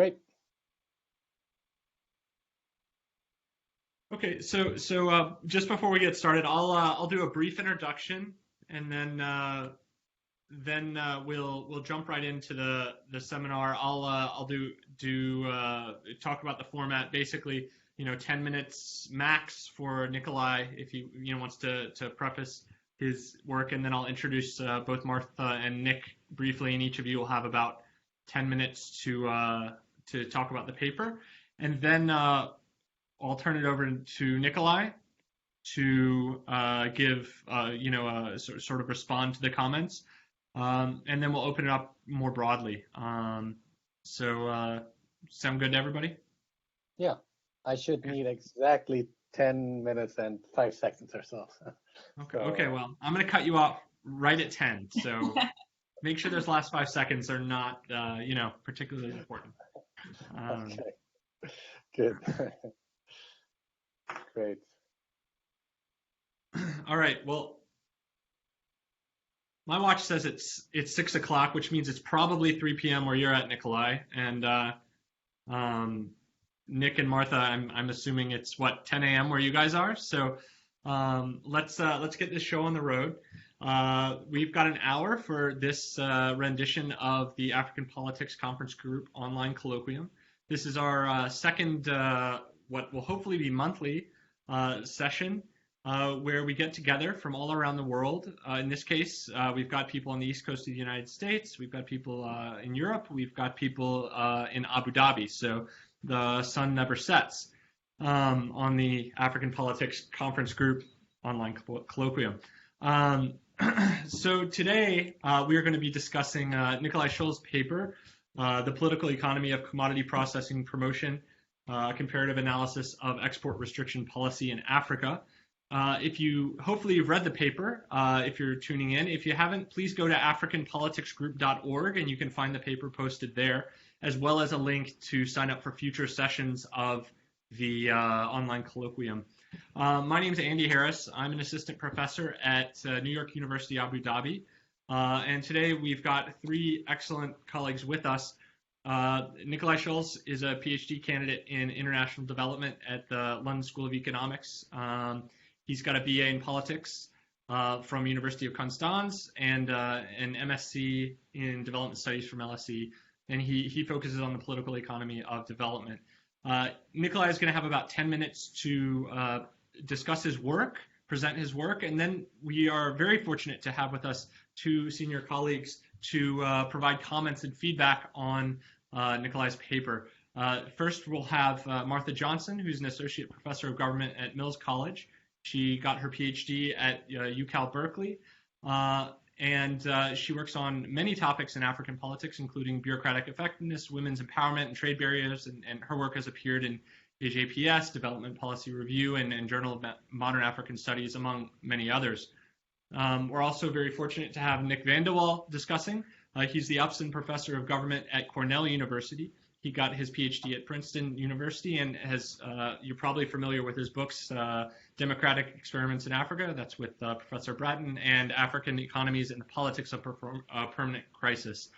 Great. Okay, so just before we get started, I'll do a brief introduction, and then we'll jump right into the seminar. I'll talk about the format. Basically, 10 minutes max for Nikolai if he wants to preface his work, and then I'll introduce both Martha and Nick briefly, and each of you will have about 10 minutes to talk about the paper, and then I'll turn it over to Nikolai to give sort of respond to the comments. And then we'll open it up more broadly. So sound good to everybody? Yeah, I should need exactly 10 minutes and 5 seconds or so. Okay, well, I'm going to cut you off right at 10. So make sure those last 5 seconds are not, particularly important. Okay, good. Great. All right, well, my watch says it's 6 o'clock, which means it's probably 3 p.m. where you're at, Nikolai, and Nick and Martha, I'm assuming it's 10 a.m. where you guys are. So let's get this show on the road. We've got an hour for this rendition of the African Politics Conference Group online colloquium. This is our second, what will hopefully be monthly session. Where we get together from all around the world. In this case, we've got people on the east coast of the United States, we've got people in Europe, we've got people in Abu Dhabi, so the sun never sets on the African Politics Conference Group online colloquium. So today we are going to be discussing Nikolai Schulz's paper, The Political Economy of Commodity Processing Promotion, Comparative Analysis of Export Restriction Policy in Africa. Hopefully you've read the paper, if you're tuning in. If you haven't, please go to africanpoliticsgroup.org and you can find the paper posted there, as well as a link to sign up for future sessions of the online colloquium. My name is Andy Harris. I'm an assistant professor at New York University, Abu Dhabi. And today we've got 3 excellent colleagues with us. Nikolai Schulz is a PhD candidate in international development at the London School of Economics. He's got a BA in politics from University of Constance and an MSc in development studies from LSE, and he focuses on the political economy of development. Nikolai is going to have about 10 minutes to discuss his work, present his work, and then we are very fortunate to have with us 2 senior colleagues to provide comments and feedback on Nikolai's paper. First, we'll have Martha Johnson, who's an associate professor of government at Mills College. She got her PhD at UCal Berkeley, and she works on many topics in African politics, including bureaucratic effectiveness, women's empowerment, and trade barriers, and her work has appeared in AJPS, Development Policy Review, and Journal of Modern African Studies, among many others. We're also very fortunate to have Nick Vandewall discussing. He's the Upson Professor of Government at Cornell University. He got his PhD at Princeton University and you're probably familiar with his books, Democratic Experiments in Africa, that's with Professor Bratton, and African Economies and the Politics of Permanent Crisis.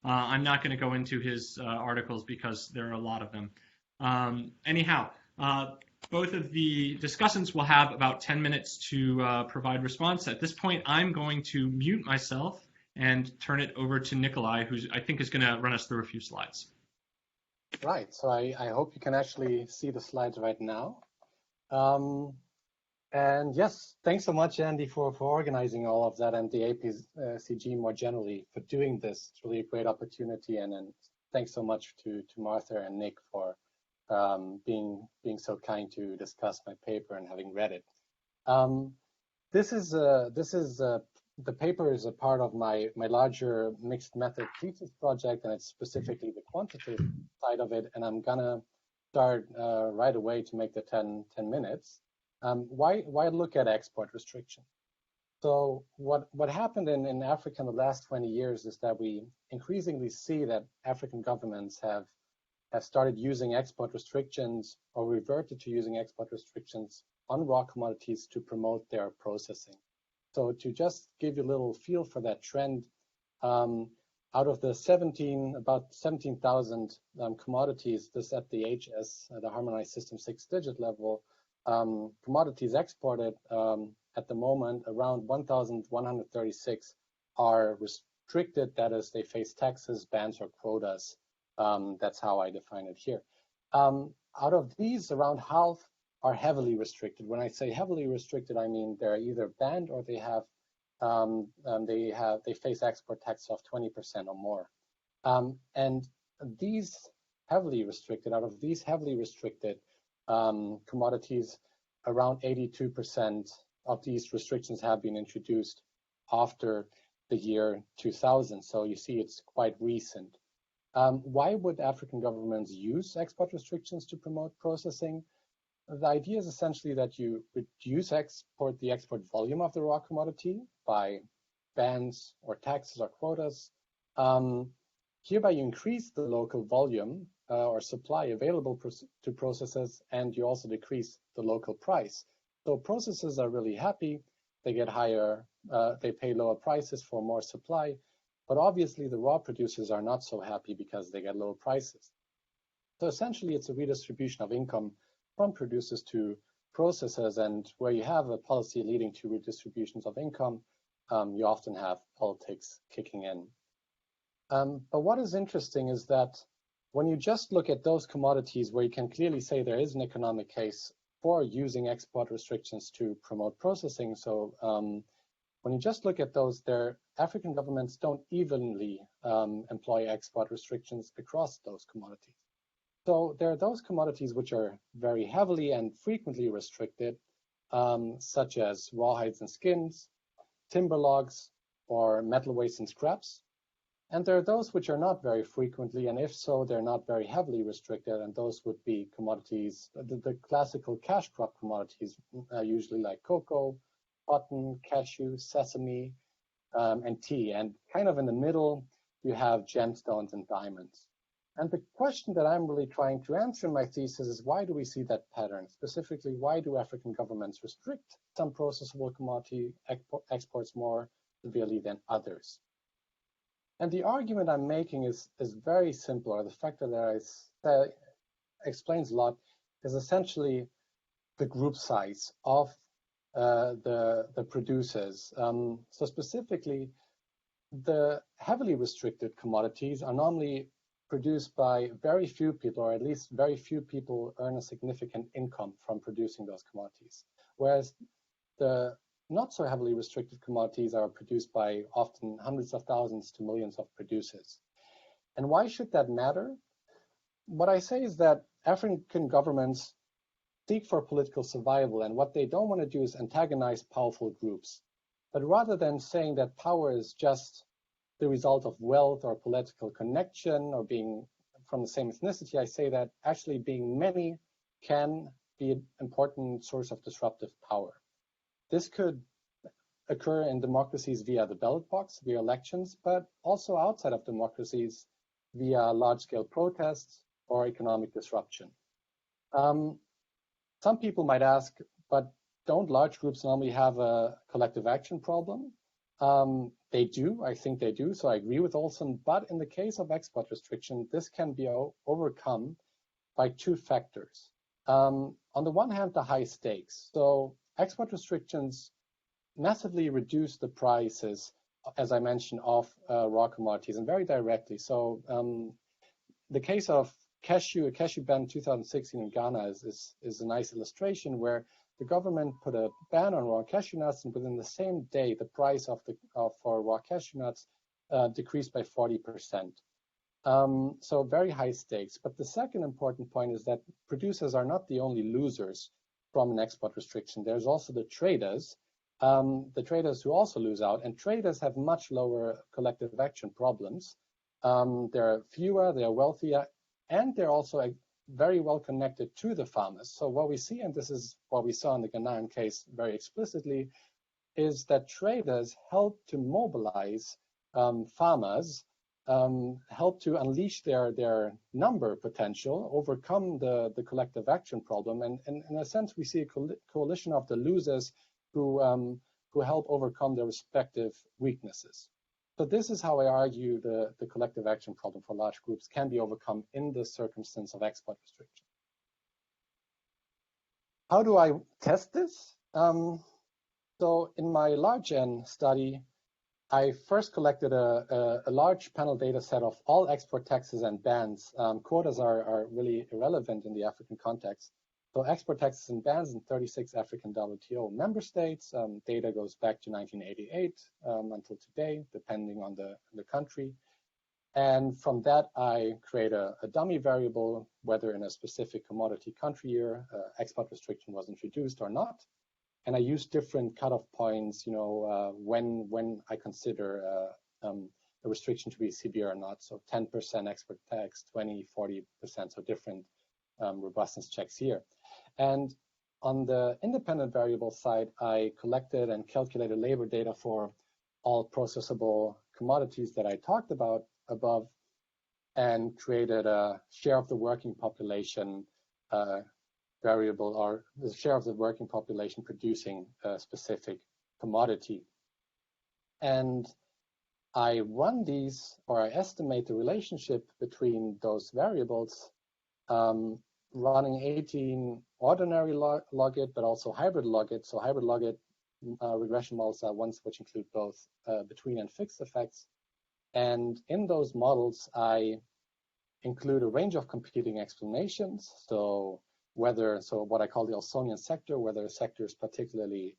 I'm not going to go into his articles because there are a lot of them. Anyhow, both of the discussants will have about 10 minutes to provide response. At this point, I'm going to mute myself and turn it over to Nikolai, who I think is going to run us through a few slides. Right, so I hope you can actually see the slides right now. And yes, thanks so much, Andy, for organizing all of that, and the APCG more generally for doing this. It's really a great opportunity, and thanks so much to Martha and Nick for being so kind to discuss my paper and having read it. The paper is a part of my larger mixed method thesis project, and it's specifically the quantitative side of it. And I'm gonna start right away to make the 10 minutes. Why look at export restriction? So what happened in Africa in the last 20 years is that we increasingly see that African governments have started using export restrictions or reverted to using export restrictions on raw commodities to promote their processing. So to just give you a little feel for that trend, out of the about 17,000 commodities, this at the HS, the Harmonized System 6-digit level, commodities exported at the moment, around 1,136 are restricted. That is, they face taxes, bans, or quotas. That's how I define it here. Out of these, around half are heavily restricted. When I say heavily restricted, I mean they're either banned or they face export tax of 20% or more. And these heavily restricted, out of these heavily restricted commodities, around 82% of these restrictions have been introduced after the year 2000. So you see, it's quite recent. Why would African governments use export restrictions to promote processing? The idea is essentially that you reduce the export volume of the raw commodity by bans or taxes or quotas. Hereby, you increase the local volume or supply available to processors, and you also decrease the local price. So processors are really happy. They get higher, they pay lower prices for more supply. But obviously, the raw producers are not so happy because they get lower prices. So essentially, it's a redistribution of income from producers to processors, and where you have a policy leading to redistributions of income, you often have politics kicking in. But what is interesting is that when you just look at those commodities where you can clearly say there is an economic case for using export restrictions to promote processing, so when you just look at those, African governments don't evenly employ export restrictions across those commodities. So there are those commodities which are very heavily and frequently restricted, such as rawhides and skins, timber logs, or metal waste and scraps. And there are those which are not very frequently, and if so, they're not very heavily restricted, and those would be commodities, the classical cash crop commodities, usually like cocoa, cotton, cashew, sesame, and tea. And kind of in the middle, you have gemstones and diamonds. And the question that I'm really trying to answer in my thesis is, why do we see that pattern? Specifically, why do African governments restrict some processable commodity exports more severely than others? And the argument I'm making is very simple, or the factor that explains a lot is essentially the group size of the producers. So specifically, the heavily restricted commodities are normally produced by very few people, or at least very few people earn a significant income from producing those commodities. Whereas the not so heavily restricted commodities are produced by often hundreds of thousands to millions of producers. And why should that matter? What I say is that African governments seek for political survival, and what they don't want to do is antagonize powerful groups. But rather than saying that power is just the result of wealth or political connection or being from the same ethnicity, I say that actually being many can be an important source of disruptive power. This could occur in democracies via the ballot box, via elections, but also outside of democracies via large-scale protests or economic disruption. Some people might ask, but don't large groups normally have a collective action problem? They do, I think they do, so I agree with Olson, but in the case of export restriction, this can be overcome by two factors. On the one hand, the high stakes. So export restrictions massively reduce the prices, as I mentioned, of raw commodities, and very directly. So the case of a cashew ban in 2016 in Ghana is a nice illustration where the government put a ban on raw cashew nuts, and within the same day, the price for raw cashew nuts decreased by 40%. So very high stakes. But the second important point is that producers are not the only losers from an export restriction. There's also the traders who also lose out, and traders have much lower collective action problems. They're fewer, they're wealthier, and they're also very well connected to the farmers. So what we see, and this is what we saw in the Ghanaian case very explicitly, is that traders help to mobilize farmers, help to unleash their number potential, overcome the collective action problem. And in a sense, we see a coalition of the losers who help overcome their respective weaknesses. So this is how I argue the collective action problem for large groups can be overcome in the circumstance of export restriction. How do I test this? So in my large N study, I first collected a large panel data set of all export taxes and bans. Quotas are really irrelevant in the African context. So export taxes and bans in 36 African WTO member states. Data goes back to 1988 until today, depending on the country. And from that, I create a dummy variable, whether in a specific commodity country year, export restriction was introduced or not. And I use different cutoff points, when I consider a restriction to be severe or not. So 10% export tax, 20, 40%, so different robustness checks here. And on the independent variable side, I collected and calculated labor data for all processable commodities that I talked about above, and created a share of the working population variable, or the share of the working population producing a specific commodity. And I run these, or I estimate the relationship between those variables, running 18 ordinary logit, but also hybrid logit. So hybrid logit regression models are ones which include both between and fixed effects. And in those models, I include a range of competing explanations. So what I call the Ausonian sector, whether a sector is particularly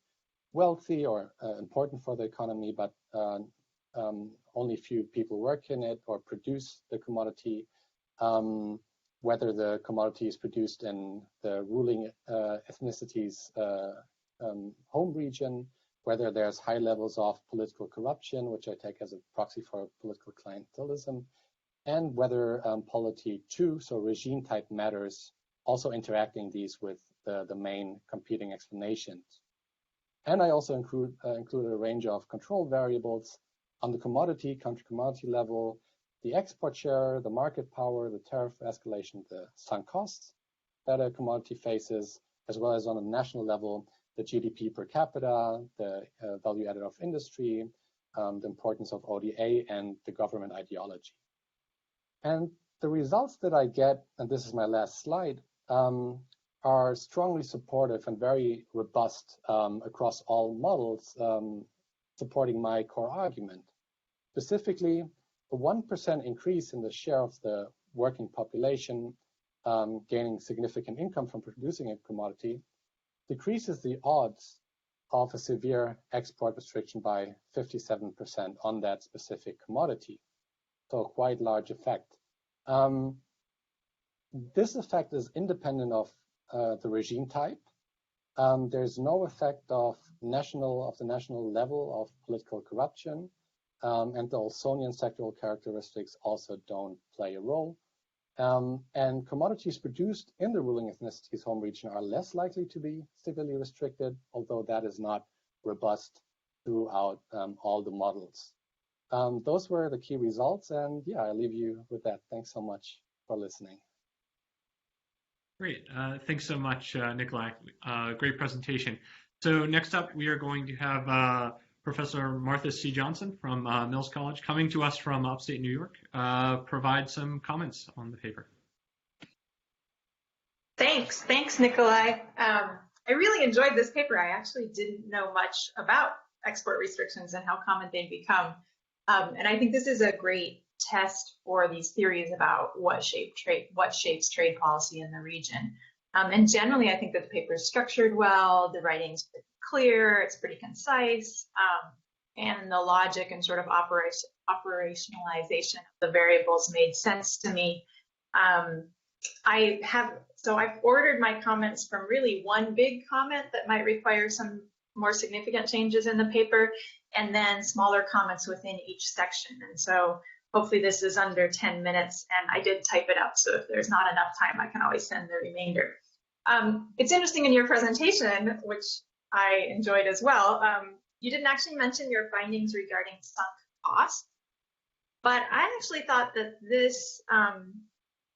wealthy or important for the economy, but only few people work in it or produce the commodity, whether the commodity is produced in the ruling ethnicity's home region, whether there's high levels of political corruption, which I take as a proxy for political clientelism, and whether polity too, so regime type matters, also interacting these with the main competing explanations. And I also include a range of control variables on the commodity, country commodity level, the export share, the market power, the tariff escalation, the sunk costs that a commodity faces, as well as on a national level, the GDP per capita, the value added of industry, the importance of ODA, and the government ideology. And the results that I get, and this is my last slide, are strongly supportive and very robust across all models, supporting my core argument. Specifically, a 1% increase in the share of the working population gaining significant income from producing a commodity decreases the odds of a severe export restriction by 57% on that specific commodity. So a quite large effect. This effect is independent of the regime type. There's no effect of the national level of political corruption, and the Ausonian sectoral characteristics also don't play a role. And commodities produced in the ruling ethnicity's home region are less likely to be severely restricted, although that is not robust throughout all the models. Those were the key results, and yeah, I leave you with that. Thanks so much for listening. Great. Thanks so much, Nikolai. Great presentation. So next up, we are going to have Professor Martha C. Johnson from Mills College, coming to us from upstate New York, provide some comments on the paper. Thanks, Nikolai. I really enjoyed this paper. I actually didn't know much about export restrictions and how common they become. And I think this is a great test for these theories about what shapes trade policy in the region. And generally, I think that the paper is structured well, the writing's pretty clear, it's pretty concise, and the logic and sort of operationalization of the variables made sense to me. I've ordered my comments from really one big comment that might require some more significant changes in the paper, and then smaller comments within each section. And so hopefully this is under 10 minutes, and I did type it up, so if there's not enough time, I can always send the remainder. It's interesting in your presentation, which I enjoyed as well, you didn't actually mention your findings regarding sunk costs, but I actually thought that this,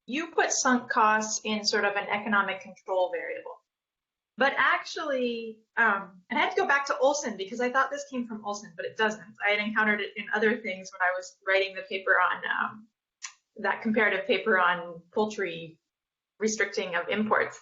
you put sunk costs in sort of an economic control variable. But actually, and I had to go back to Olson because I thought this came from Olson, but it doesn't. I had encountered it in other things when I was writing the paper on that comparative paper on poultry restricting of imports.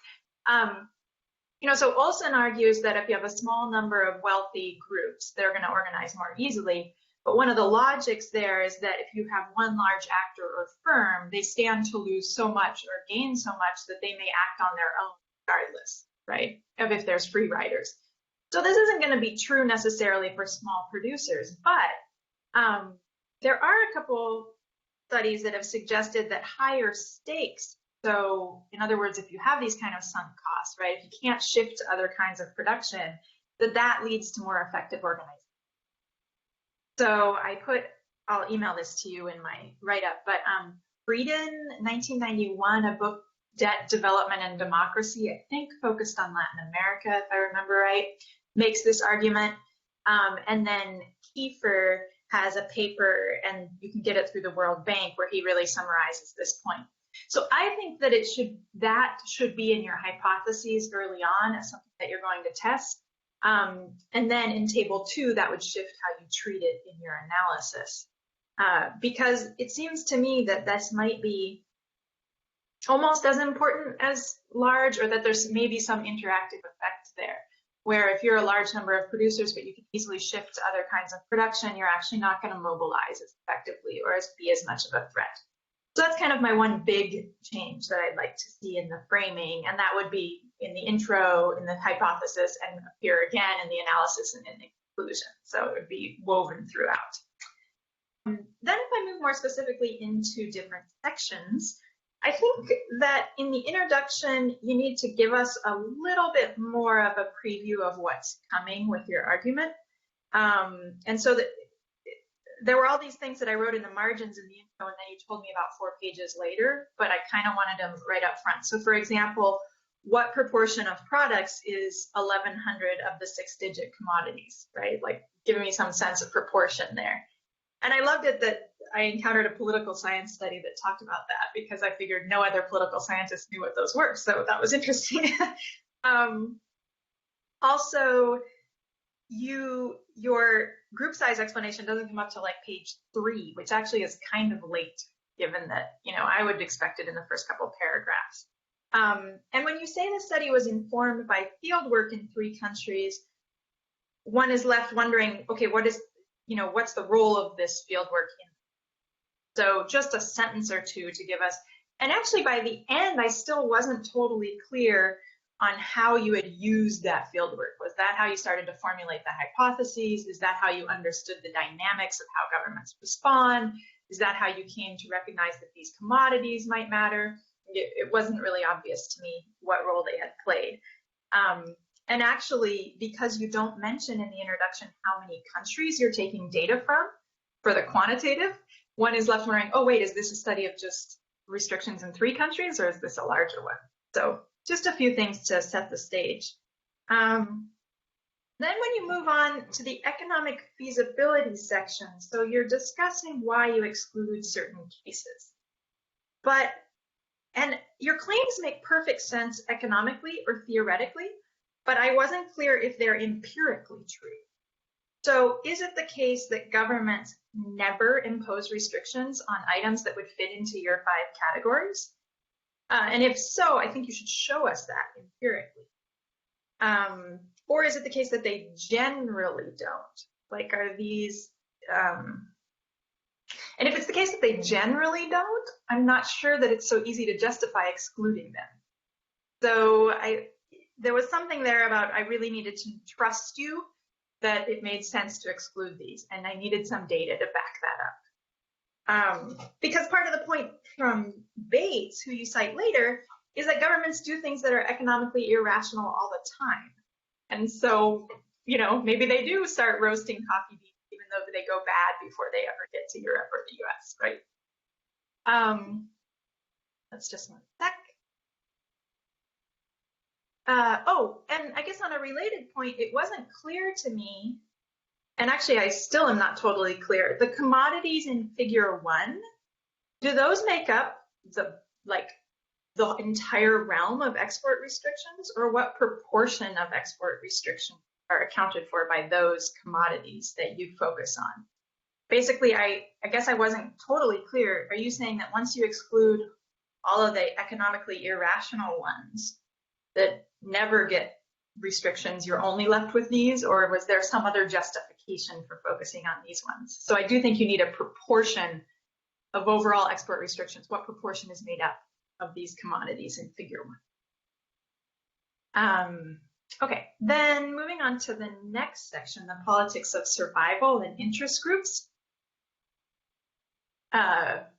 So Olson argues that if you have a small number of wealthy groups, they're going to organize more easily. But one of the logics there is that if you have one large actor or firm, they stand to lose so much or gain so much that they may act on their own regardless, right, of if there's free riders. So this isn't going to be true necessarily for small producers, but there are a couple studies that have suggested that higher stakes, so in other words, if you have these kind of sunk costs, right, if you can't shift to other kinds of production, that leads to more effective organization. So I'll email this to you in my write-up, but Frieden, 1991, a book, Debt, Development, and Democracy, I think focused on Latin America, if I remember right, makes this argument. And then Kiefer has a paper, and you can get it through the World Bank, where he really summarizes this point. So I think that that should be in your hypotheses early on as something that you're going to test. And then in table 2, that would shift how you treat it in your analysis. Because it seems to me that this might be almost as important as large, or that there's maybe some interactive effect there, where if you're a large number of producers, but you can easily shift to other kinds of production, you're actually not going to mobilize as effectively or be as much of a threat. So that's kind of my one big change that I'd like to see in the framing, and that would be in the intro, in the hypothesis, and appear again in the analysis and in the conclusion. So it would be woven throughout. Then if I move more specifically into different sections, I think that in the introduction, you need to give us a little bit more of a preview of what's coming with your argument. And so that there were all these things that I wrote in the margins in the intro, and then you told me about 4 pages later, but I kind of wanted them right up front. So for example, what proportion of products is 1,100 of the 6-digit commodities, right? Like giving me some sense of proportion there. And I loved it that I encountered a political science study that talked about that, because I figured no other political scientists knew what those were. So that was interesting. Also, your group size explanation doesn't come up to like page 3, which actually is kind of late, given that, I would expect it in the first couple paragraphs. And when you say the study was informed by field work in 3 countries, one is left wondering, okay, what's the role of this field work in? So just a sentence or 2 to give us, and actually by the end, I still wasn't totally clear on how you had used that field work. Was that how you started to formulate the hypotheses? Is that how you understood the dynamics of how governments respond? Is that how you came to recognize that these commodities might matter? It wasn't really obvious to me what role they had played. And actually, because you don't mention in the introduction how many countries you're taking data from for the quantitative, one is left wondering, oh wait, is this a study of just restrictions in 3 countries, or is this a larger one? So just a few things to set the stage. Then when you move on to the economic feasibility section, so you're discussing why you exclude certain cases. And your claims make perfect sense economically or theoretically, but I wasn't clear if they're empirically true. So is it the case that governments never impose restrictions on items that would fit into your 5 categories? And if so, I think you should show us that empirically. Or is it the case that they generally don't? Like, are these, and if it's the case that they generally don't, I'm not sure that it's so easy to justify excluding them. So there was something there about I really needed to trust you that it made sense to exclude these, and I needed some data to back that up. Because part of the point from Bates, who you cite later, is that governments do things that are economically irrational all the time. And so, maybe they do start roasting coffee beans, even though they go bad before they ever get to Europe or the US, right? Let's just one sec. And I guess on a related point, it wasn't clear to me, and actually I still am not totally clear, the commodities in figure 1, do those make up the the entire realm of export restrictions, or what proportion of export restrictions are accounted for by those commodities that you focus on? Basically, I guess I wasn't totally clear. Are you saying that once you exclude all of the economically irrational ones that never get restrictions, you're only left with these, or was there some other justification for focusing on these ones? So I do think you need a proportion of overall export restrictions. What proportion is made up of these commodities in figure 1? Okay, then moving on to the next section, the politics of survival and interest groups.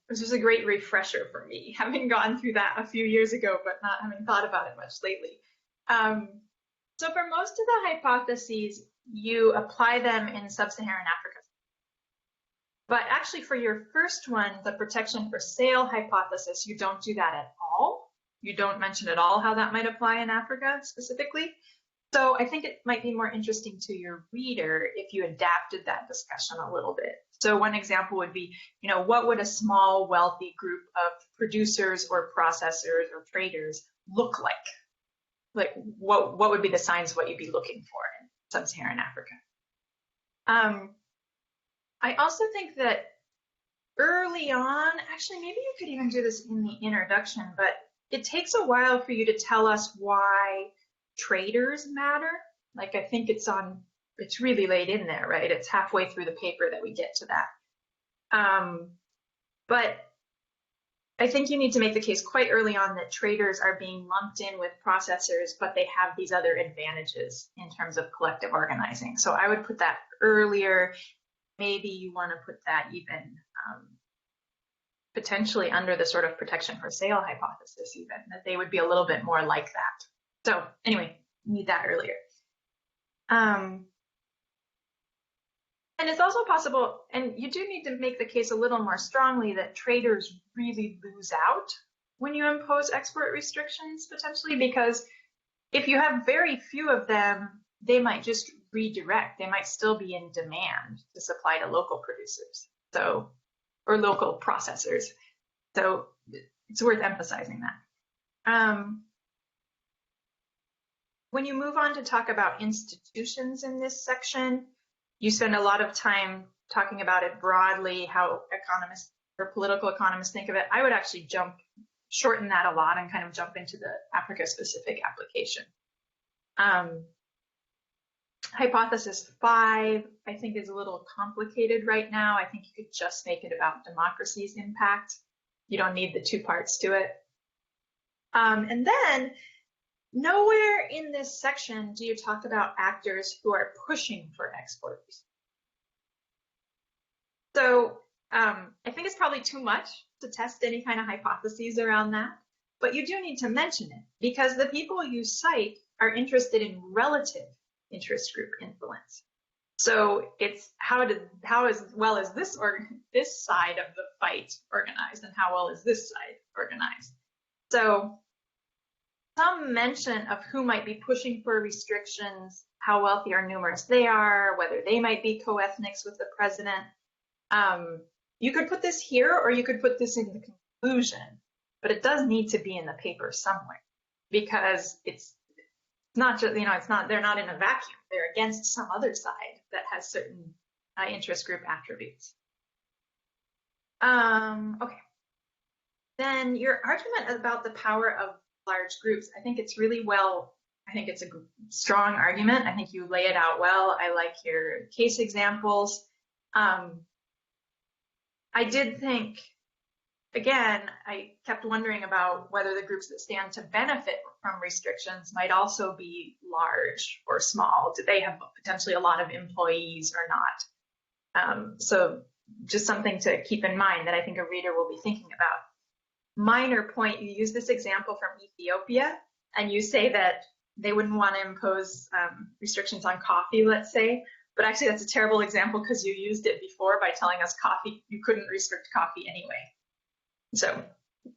This was a great refresher for me, having gone through that a few years ago, but not having thought about it much lately. So for most of the hypotheses, you apply them in sub-Saharan Africa. But actually for your first one, the protection for sale hypothesis, you don't do that at all. You don't mention at all how that might apply in Africa specifically. So I think it might be more interesting to your reader if you adapted that discussion a little bit. So one example would be, what would a small wealthy group of producers or processors or traders look like? Like what would be the signs of what you'd be looking for in sub-Saharan Africa? I also think that early on, actually maybe you could even do this in the introduction, but it takes a while for you to tell us why traders matter. Like I think it's really late in there, right? It's halfway through the paper that we get to that. But I think you need to make the case quite early on that traders are being lumped in with processors, but they have these other advantages in terms of collective organizing. So I would put that earlier. Maybe you want to put that even potentially under the sort of protection for sale hypothesis even, that they would be a little bit more like that. So anyway, need that earlier. And it's also possible, and you do need to make the case a little more strongly, that traders really lose out when you impose export restrictions potentially, because if you have very few of them, they might just redirect. They might still be in demand to supply to local producers, or local processors. So it's worth emphasizing that. When you move on to talk about institutions in this section, you spend a lot of time talking about it broadly, how economists or political economists think of it. I would actually shorten that a lot and kind of jump into the Africa-specific application. Hypothesis 5, I think, is a little complicated right now. I think you could just make it about democracy's impact. You don't need the two parts to it. And then nowhere in this section do you talk about actors who are pushing for export. So I think it's probably too much to test any kind of hypotheses around that, but you do need to mention it because the people you cite are interested in relative interest group influence. So it's how as well as this side of the fight organized, and how well is this side organized. So some mention of who might be pushing for restrictions, how wealthy or numerous they are, whether they might be co-ethnics with the president. You could put this here, or you could put this in the conclusion, but it does need to be in the paper somewhere, because it's not just, they're not in a vacuum. They're against some other side that has certain interest group attributes. Okay. Then your argument about the power of large groups, I think it's a strong argument. I think you lay it out well. I like your case examples. I did think, again, I kept wondering about whether the groups that stand to benefit from restrictions might also be large or small. Do they have potentially a lot of employees or not? So just something to keep in mind that I think a reader will be thinking about. Minor point, you use this example from Ethiopia, and you say that they wouldn't want to impose restrictions on coffee, let's say. But actually, that's a terrible example because you used it before by telling us coffee, you couldn't restrict coffee anyway. So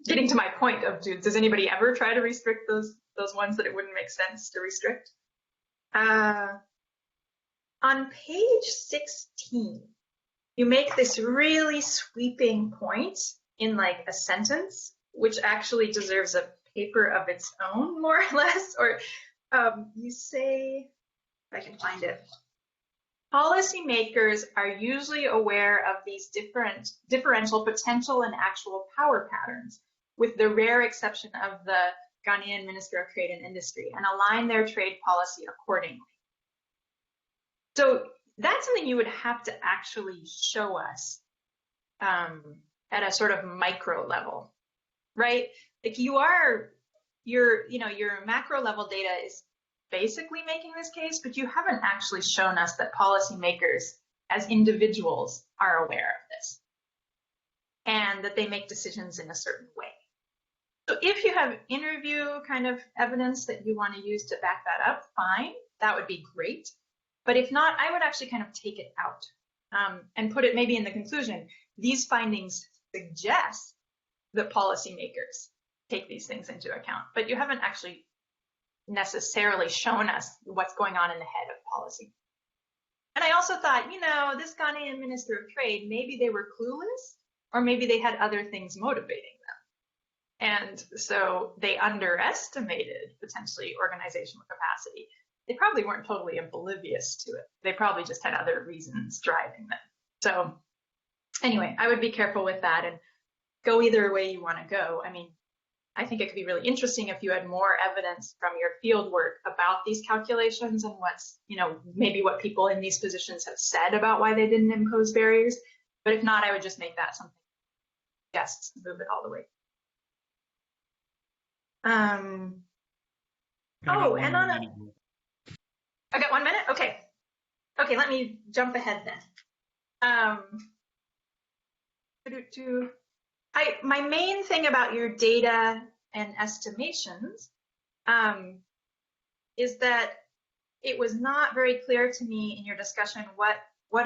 getting to my point of, does anybody ever try to restrict those ones that it wouldn't make sense to restrict? On page 16, you make this really sweeping point in like a sentence, which actually deserves a paper of its own, more or less, or you say, if I can find it, policymakers are usually aware of these differential potential and actual power patterns, with the rare exception of the Ghanaian Minister of Trade and Industry, and align their trade policy accordingly. So that's something you would have to actually show us at a sort of micro level, right? Like your macro level data is basically making this case, but you haven't actually shown us that policymakers as individuals are aware of this and that they make decisions in a certain way. So if you have interview kind of evidence that you want to use to back that up, fine, that would be great. But if not, I would actually kind of take it out and put it maybe in the conclusion. These findings suggest that policymakers take these things into account, but you haven't actually necessarily shown us what's going on in the head of policy. And I also thought, this Ghanaian Minister of Trade, maybe they were clueless, or maybe they had other things motivating them. And so they underestimated potentially organizational capacity. They probably weren't totally oblivious to it. They probably just had other reasons driving them. So anyway, I would be careful with that and go either way you want to go. I mean, I think it could be really interesting if you had more evidence from your field work about these calculations and what's, maybe what people in these positions have said about why they didn't impose barriers. But if not, I would just make that something. Yes, move it all the way. I got 1 minute? Okay. Okay, let me jump ahead then. My main thing about your data and estimations is that it was not very clear to me in your discussion what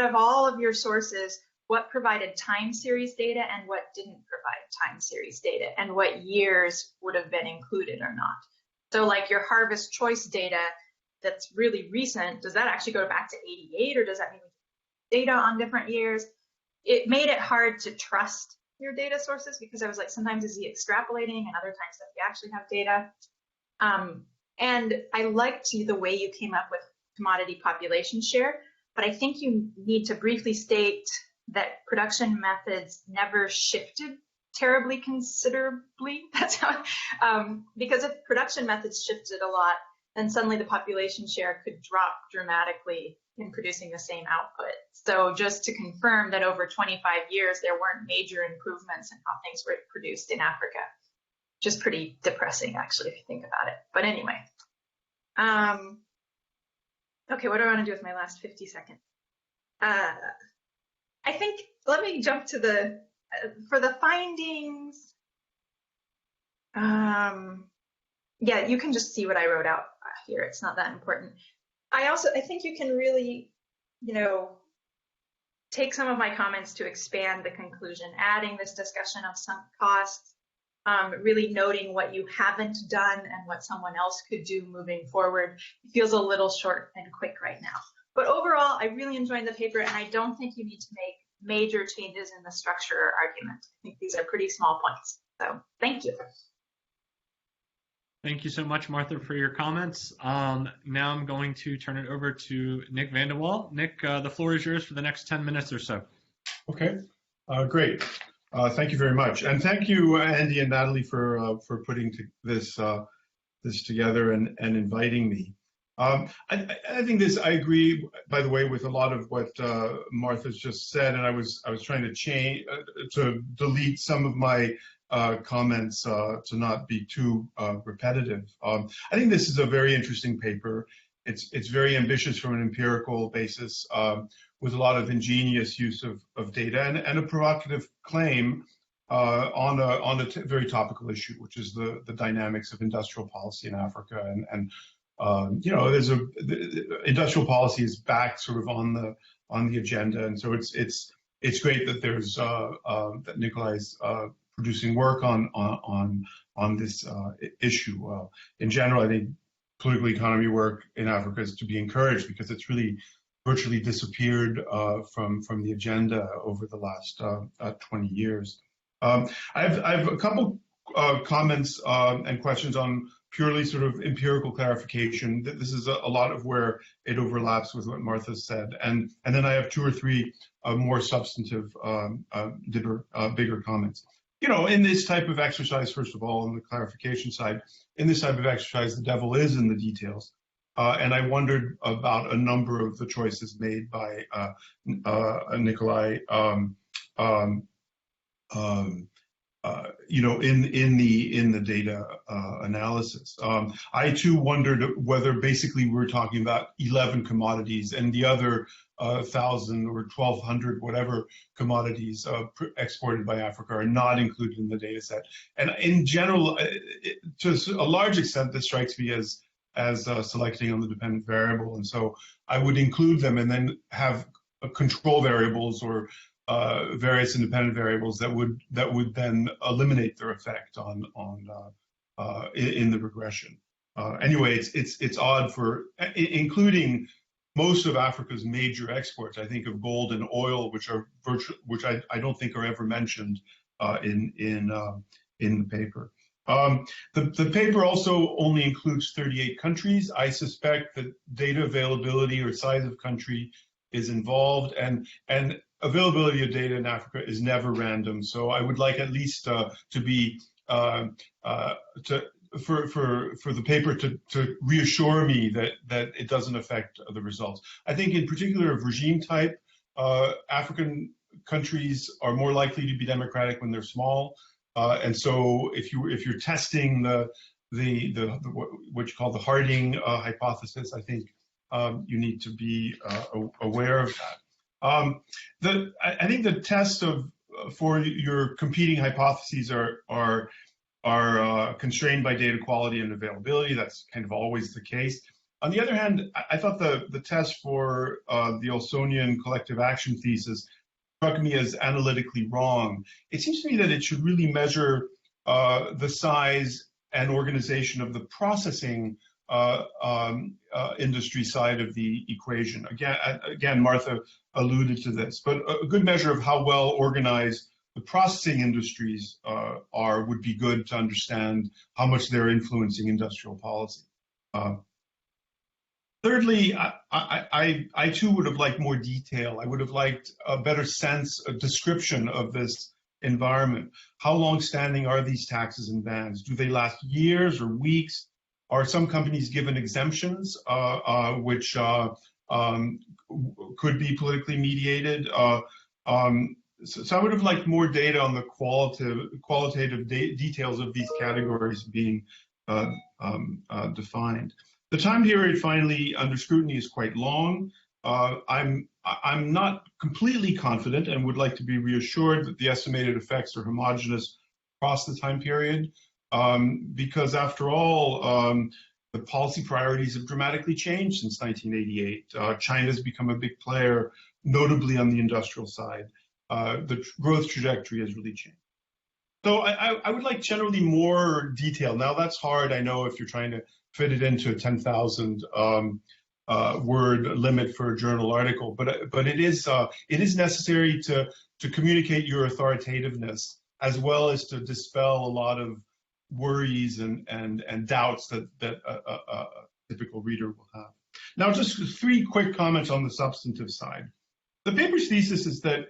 of all of your sources, what provided time series data and what didn't provide time series data, and what years would have been included or not. So like your harvest choice data that's really recent, does that actually go back to 88, or does that mean data on different years? It made it hard to trust your data sources because I was like, sometimes is he extrapolating and other times that we actually have data. And I liked the way you came up with commodity population share, but I think you need to briefly state that production methods never shifted terribly considerably. That's how, because if production methods shifted a lot, then suddenly the population share could drop dramatically in producing the same output. So just to confirm that over 25 years, there weren't major improvements in how things were produced in Africa, which is pretty depressing, actually, if you think about it. But anyway, okay, what do I want to do with my last 50 seconds? I think, let me jump to for the findings. Yeah, you can just see what I wrote out here. It's not that important. I think you can really, take some of my comments to expand the conclusion, adding this discussion of sunk costs, really noting what you haven't done and what someone else could do moving forward. It feels a little short and quick right now. But overall, I really enjoyed the paper, and I don't think you need to make major changes in the structure or argument. I think these are pretty small points. So thank you. Thank you so much, Martha, for your comments. Now I'm going to turn it over to Nick Vanderwall. Nick, the floor is yours for the next 10 minutes or so. Okay, great. Thank you very much. And thank you, Andy and Natalie, for putting this together and inviting me. I think I agree, by the way, with a lot of what Martha's just said, and I was trying to delete some of my comments to not be too repetitive. I think this is a very interesting paper. It's very ambitious from an empirical basis, with a lot of ingenious use of data and a provocative claim on a very topical issue, which is the dynamics of industrial policy in Africa. Industrial policy is back sort of on the agenda, and so it's great that there's that Nikolai's producing work on this issue. In general, I think political economy work in Africa is to be encouraged because it's really virtually disappeared from the agenda over the last 20 years. I have a couple comments and questions on purely sort of empirical clarification. This is a lot of where it overlaps with what Martha said. And then I have 2 or 3 more substantive, bigger comments. You know, in this type of exercise, first of all, on the clarification side, in this type of exercise, the devil is in the details. And I wondered about a number of the choices made by Nikolai, you know, in the data analysis. I too wondered whether basically we're talking about 11 commodities and the other 1,000 or 1,200 whatever commodities exported by Africa are not included in the data set. And in general, to a large extent, this strikes me as selecting on the dependent variable, and so I would include them and then have control variables or various independent variables that would then eliminate their effect on in the regression. Anyway, it's odd for including most of Africa's major exports. I think of gold and oil, which I don't think are ever mentioned in the paper. The paper also only includes 38 countries. I suspect that data availability or size of country is involved, and availability of data in Africa is never random. So I would like at least for the paper to reassure me that it doesn't affect the results. I think in particular of regime type, African countries are more likely to be democratic when they're small. And so if you're testing the what you call the Harding hypothesis, I think you need to be aware of that. I think the test for your competing hypotheses are constrained by data quality and availability. That's kind of always the case. On the other hand, I thought the test for the Olsonian collective action thesis struck me as analytically wrong. It seems to me that it should really measure the size and organization of the processing industry side of the equation. Again, Martha alluded to this, but a good measure of how well organized the processing industries would be good to understand how much they're influencing industrial policy. Thirdly, I too would have liked more detail. I would have liked a better sense, a description of this environment. How long-standing are these taxes and bans? Do they last years or weeks? Are some companies given exemptions, which could be politically mediated? So I would have liked more data on the qualitative details of these categories being defined. The time period finally under scrutiny is quite long. I'm not completely confident and would like to be reassured that the estimated effects are homogeneous across the time period, because after all, the policy priorities have dramatically changed since 1988. China's become a big player, notably on the industrial side. The growth trajectory has really changed. So I would like generally more detail. Now that's hard, I know, if you're trying to fit it into a 10,000 word limit for a journal article, but it is necessary to communicate your authoritativeness as well as to dispel a lot of worries and doubts that a typical reader will have. Now, just 3 quick comments on the substantive side. The paper's thesis is that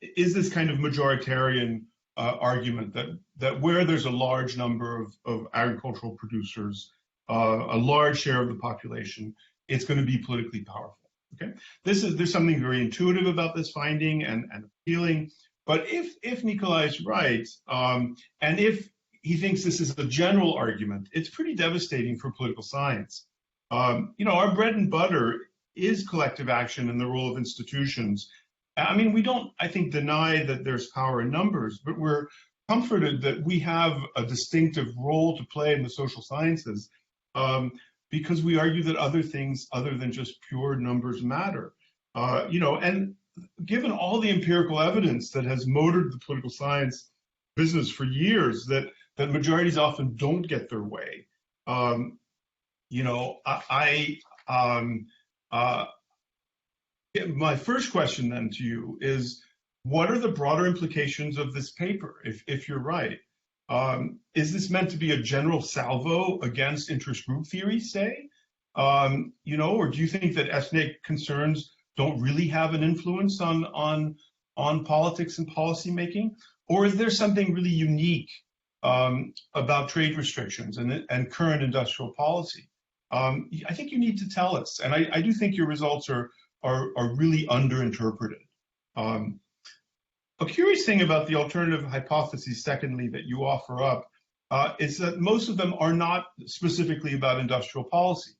is this kind of majoritarian argument that where there's a large number of agricultural producers, a large share of the population, it's going to be politically powerful. Okay, there's something very intuitive about this finding and appealing. But if Nikolai is right, and if he thinks this is a general argument, it's pretty devastating for political science. You know, our bread and butter is collective action and the role of institutions. I mean, we don't, I think, deny that there's power in numbers, but we're comforted that we have a distinctive role to play in the social sciences because we argue that other things other than just pure numbers matter. You know, and given all the empirical evidence that has motored the political science business for years, that majorities often don't get their way, you know, my first question then to you is, what are the broader implications of this paper, if you're right? Is this meant to be a general salvo against interest group theory, say? Or do you think that ethnic concerns don't really have an influence on politics and policy making? Or is there something really unique about trade restrictions and current industrial policy? I think you need to tell us, and I do think your results are really underinterpreted. A curious thing about the alternative hypotheses, secondly, that you offer up is that most of them are not specifically about industrial policy.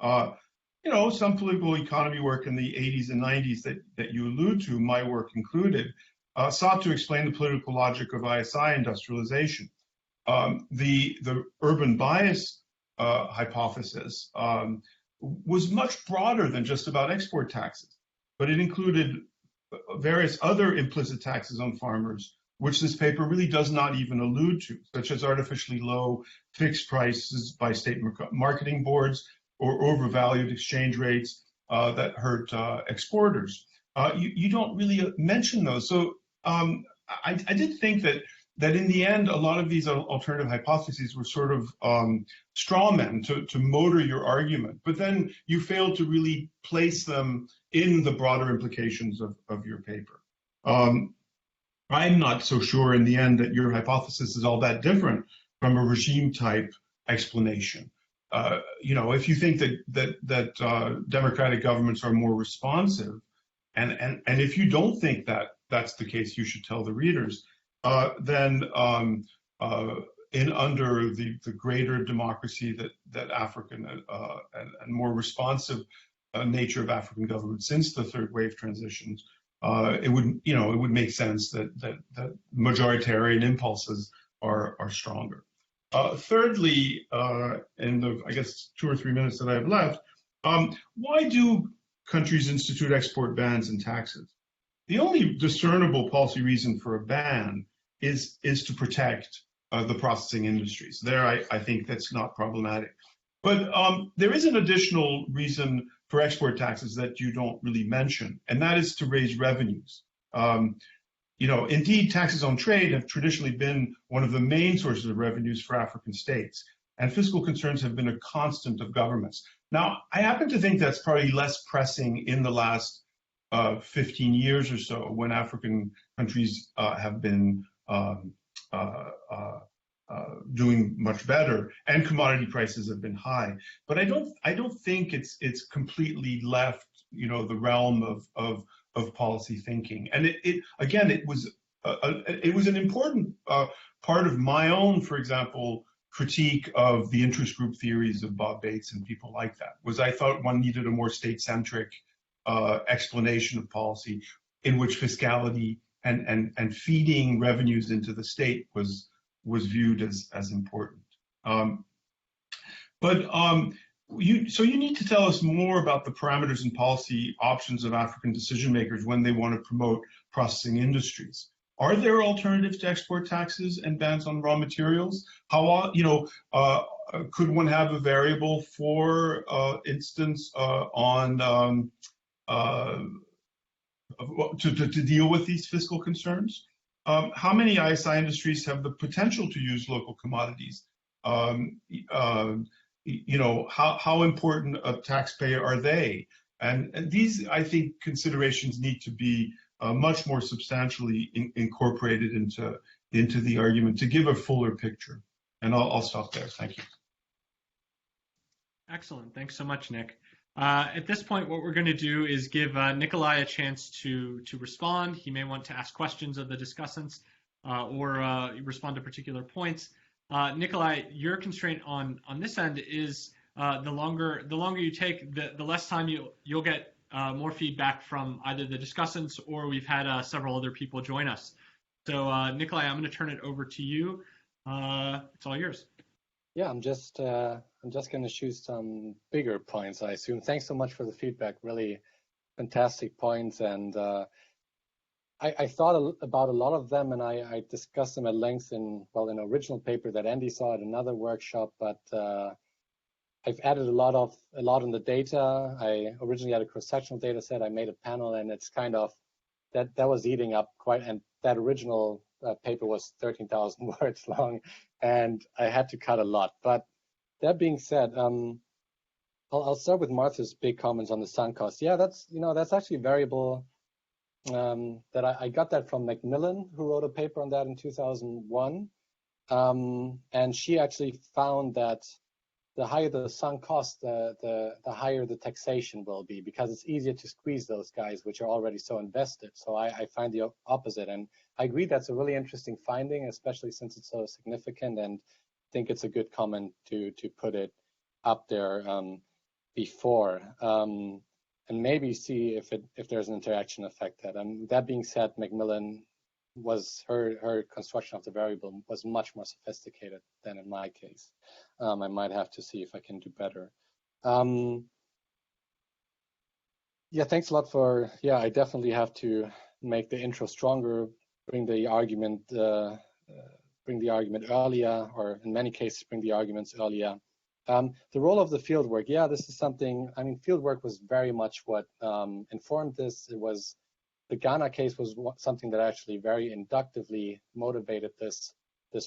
Some political economy work in the 80s and 90s that you allude to, my work included, sought to explain the political logic of ISI industrialization. The urban bias hypothesis was much broader than just about export taxes, but it included various other implicit taxes on farmers, which this paper really does not even allude to, such as artificially low fixed prices by state marketing boards or overvalued exchange rates that hurt exporters. You don't really mention those. So I did think that in the end, a lot of these alternative hypotheses were sort of straw men to motor your argument, but then you failed to really place them in the broader implications of your paper. I'm not so sure in the end that your hypothesis is all that different from a regime type explanation. If you think that democratic governments are more responsive, and if you don't think that that's the case, you should tell the readers. Then under the greater democracy that African and more responsive nature of African government since the third wave transitions, it would make sense that majoritarian impulses are stronger. Thirdly, in the, I guess, 2 or 3 minutes that I have left, why do countries institute export bans and taxes? The only discernible policy reason for a ban is to protect the processing industries. There, I think that's not problematic. But there is an additional reason for export taxes that you don't really mention, and that is to raise revenues. Indeed, taxes on trade have traditionally been one of the main sources of revenues for African states, and fiscal concerns have been a constant of governments. Now, I happen to think that's probably less pressing in the last 15 years or so, when African countries have been doing much better, and commodity prices have been high. But I don't think it's completely left, the realm of policy thinking. And it was an important part of my own, for example, critique of the interest group theories of Bob Bates and people like that. Was I thought one needed a more state-centric explanation of policy in which fiscality and feeding revenues into the state was viewed as important. So you need to tell us more about the parameters and policy options of African decision makers when they want to promote processing industries. Are there alternatives to export taxes and bans on raw materials? How could one have a variable, for instance, on to deal with these fiscal concerns? How many ISI industries have the potential to use local commodities? How important a taxpayer are they? And these, I think, considerations need to be much more substantially incorporated into the argument to give a fuller picture. And I'll stop there. Thank you. Excellent. Thanks so much, Nick. At this point, what we're going to do is give Nikolai a chance to respond. He may want to ask questions of the discussants or respond to particular points. Nikolai, your constraint on this end is the longer you take, the less time you'll get more feedback from either the discussants or we've had several other people join us. So Nikolai, I'm going to turn it over to you. It's all yours. Yeah, I'm just going to choose some bigger points, I assume. Thanks so much for the feedback. Really fantastic points. And I thought about a lot of them, and I discussed them at length in an original paper that Andy saw at another workshop. But I've added a lot in the data. I originally had a cross-sectional data set. I made a panel, and it's kind of that was eating up quite. And that original paper was 13,000 words long, and I had to cut a lot. But that being said, I'll start with Martha's big comments on the sunk cost. Yeah, that's actually a variable that I got that from Macmillan, who wrote a paper on that in 2001. And she actually found that the higher the sunk cost, the higher the taxation will be, because it's easier to squeeze those guys which are already so invested. So I find the opposite, and I agree that's a really interesting finding, especially since it's so significant, and think it's a good comment to put it up there before, and maybe see if there's an interaction effect. That being said, Macmillan was her construction of the variable was much more sophisticated than in my case. I might have to see if I can do better. Yeah, thanks a lot for, yeah, I definitely have to make the intro stronger, bring the argument earlier, or in many cases bring the arguments earlier. The role of the fieldwork, yeah, this is something, I mean, fieldwork was very much what informed this. It was, the Ghana case was something that actually very inductively motivated this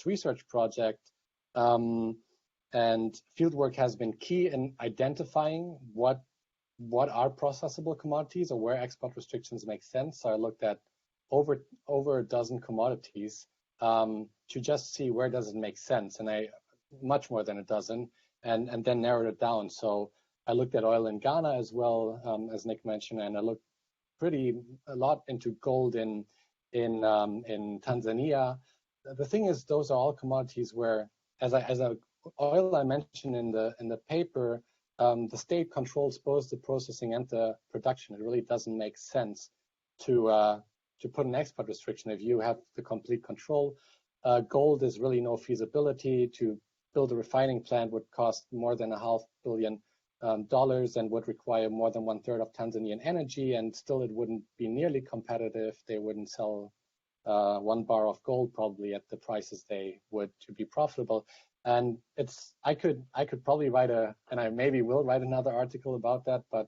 research project. And fieldwork has been key in identifying what are processable commodities or where export restrictions make sense. So I looked at over a dozen commodities to just see where does it make sense, and much more than a dozen, and then narrowed it down. So I looked at oil in Ghana as well, as Nick mentioned, and I looked a lot into gold in Tanzania. The thing is, those are all commodities where, as oil I mentioned in the paper, the state controls both the processing and the production. It really doesn't make sense to put an export restriction if you have the complete control. Gold is really no feasibility. To build a refining plant would cost more than $500 million and would require more than 1/3 of Tanzanian energy, and still it wouldn't be nearly competitive. They wouldn't sell 1 bar of gold probably at the prices they would to be profitable. And I could probably write and I maybe will write another article about that, but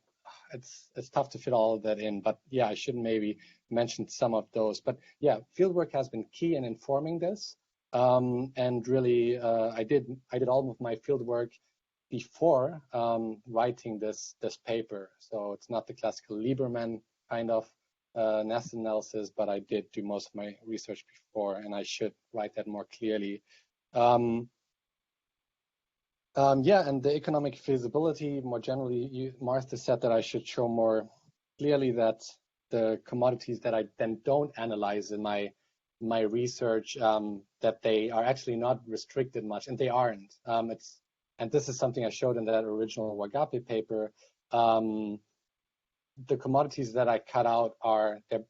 it's tough to fit all of that in. But yeah, I should maybe mention some of those. But yeah, fieldwork has been key in informing this. And really, I did all of my fieldwork before writing this paper. So it's not the classical Lieberman kind of nested analysis, but I did do most of my research before, and I should write that more clearly. Yeah, and the economic feasibility, more generally, Martha said that I should show more clearly that the commodities that I then don't analyze in my research, that they are actually not restricted much, and they aren't. And this is something I showed in that original Wagape paper. The commodities that I cut out they're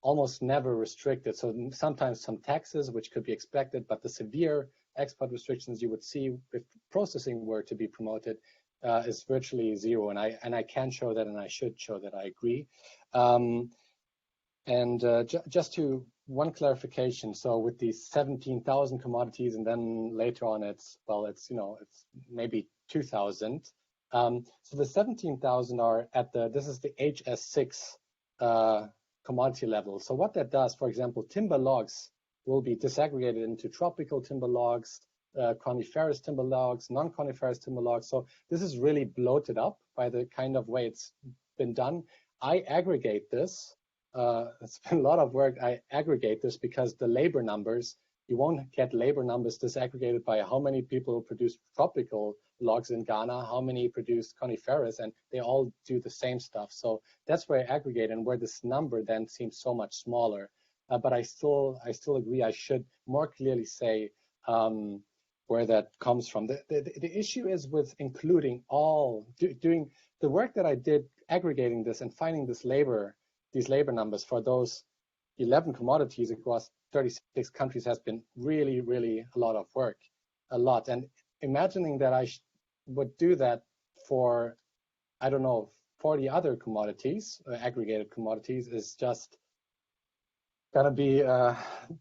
almost never restricted. So sometimes some taxes, which could be expected, but the severe export restrictions you would see if processing were to be promoted is virtually zero. And I can show that, and I should show that I agree. Just to one clarification. So with these 17,000 commodities, and then later on it's maybe 2,000. So the 17,000 are this is the HS6 commodity level. So what that does, for example, timber logs will be disaggregated into tropical timber logs, coniferous timber logs, non-coniferous timber logs. So this is really bloated up by the kind of way it's been done. I aggregate this. It's been a lot of work. I aggregate this because the labor numbers, you won't get labor numbers disaggregated by how many people produce tropical logs in Ghana, how many produce coniferous, and they all do the same stuff. So that's where I aggregate, and where this number then seems so much smaller. But I still agree I should more clearly say where that comes from. The issue is with including doing the work that I did aggregating this and finding these labor numbers for those 11 commodities across 36 countries has been really, really a lot of work, And imagining that I would do that for, I don't know, 40 other commodities, aggregated commodities, is just gonna be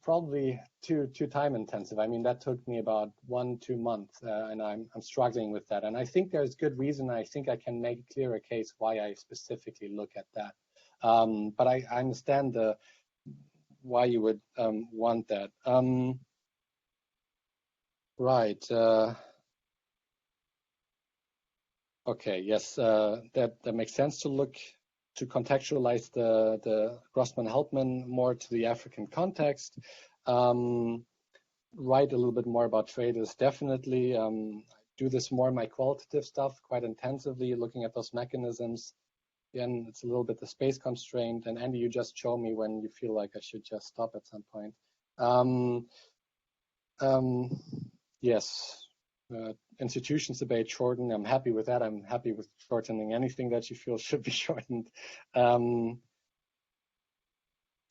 probably too time intensive. I mean, that took me about 1-2 months, and I'm struggling with that. And I think there's good reason. I think I can make a clearer case why I specifically look at that. But I understand why you would want that. Right. Okay. Yes, that makes sense to contextualize the Grossman-Helpman more to the African context. Write a little bit more about traders, definitely. Do this more in my qualitative stuff quite intensively, looking at those mechanisms. Again, it's a little bit the space constraint. And Andy, you just show me when you feel like I should just stop at some point. Yes, institutions debate shorten. I'm happy with that. I'm happy with shortening anything that you feel should be shortened.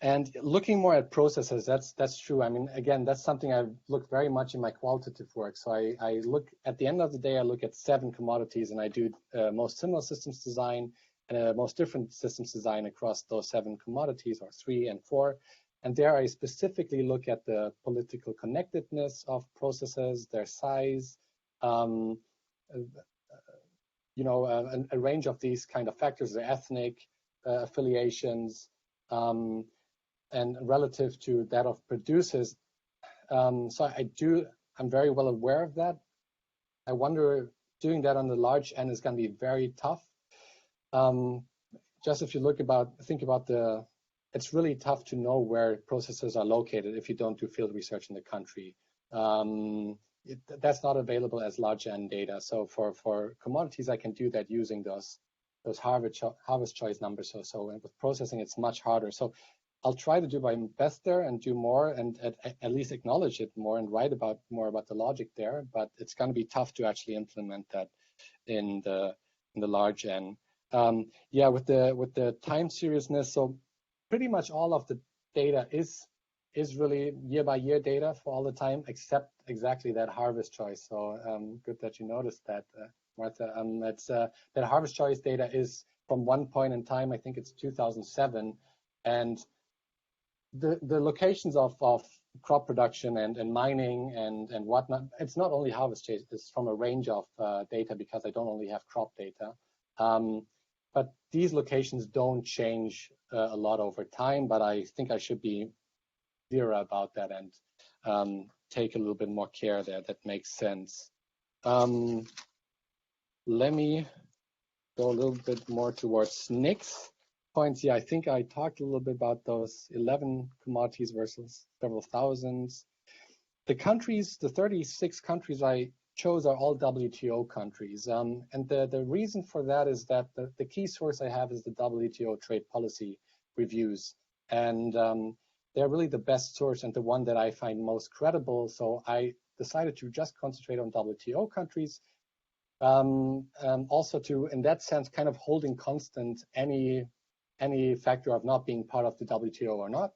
And looking more at processes, that's true. I mean, again, that's something I've looked very much in my qualitative work. So I look, at the end of the day, I look at 7 commodities, and I do most similar systems design and most different systems design across those 7 commodities, or 3 and 4. And there I specifically look at the political connectedness of processes, their size, a range of these kind of factors, their ethnic affiliations, and relative to that of producers. So I'm very well aware of that. I wonder, doing that on the large end is going to be very tough. Just if you think about it's really tough to know where processes are located if you don't do field research in the country. That's not available as large end data. So for commodities, I can do that using those harvest choice numbers or so. And with processing, it's much harder. So I'll try to do my best there and do more, and at least acknowledge it more and write more about the logic there. But it's going to be tough to actually implement that in the large end. Yeah, with the time seriousness. So pretty much all of the data is really year by year data for all the time, except exactly that harvest choice. So good that you noticed that, Martha. It's that harvest choice data is from one point in time. I think it's 2007, and the locations of crop production and mining and whatnot. It's not only harvest choice. It's from a range of data, because I don't only have crop data. But these locations don't change a lot over time. But I think I should be clearer about that and take a little bit more care there. That makes sense. Let me go a little bit more towards Nick's points. Yeah, I think I talked a little bit about those 11 commodities versus several thousands. The countries, the 36 countries I chose are all WTO countries. And the reason for that is that the key source I have is the WTO trade policy reviews. And they're really the best source and the one that I find most credible. So I decided to just concentrate on WTO countries. Also to, in that sense, kind of holding constant any factor of not being part of the WTO or not.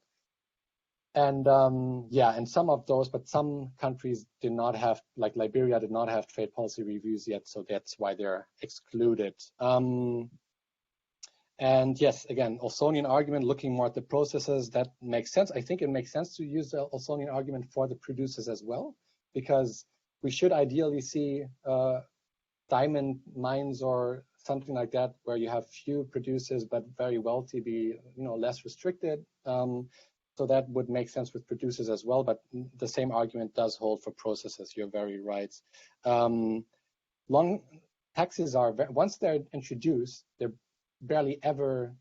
And yeah, and some of those, but some countries did not have, like Liberia did not have trade policy reviews yet, so that's why they're excluded. And yes, again, Ausonian argument, looking more at the processes, that makes sense. I think it makes sense to use the Ausonian argument for the producers as well, because we should ideally see diamond mines or something like that, where you have few producers but very wealthy, be less restricted. So that would make sense with producers as well, but the same argument does hold for processes. You're very right. Long taxes are, once they're introduced, they're barely ever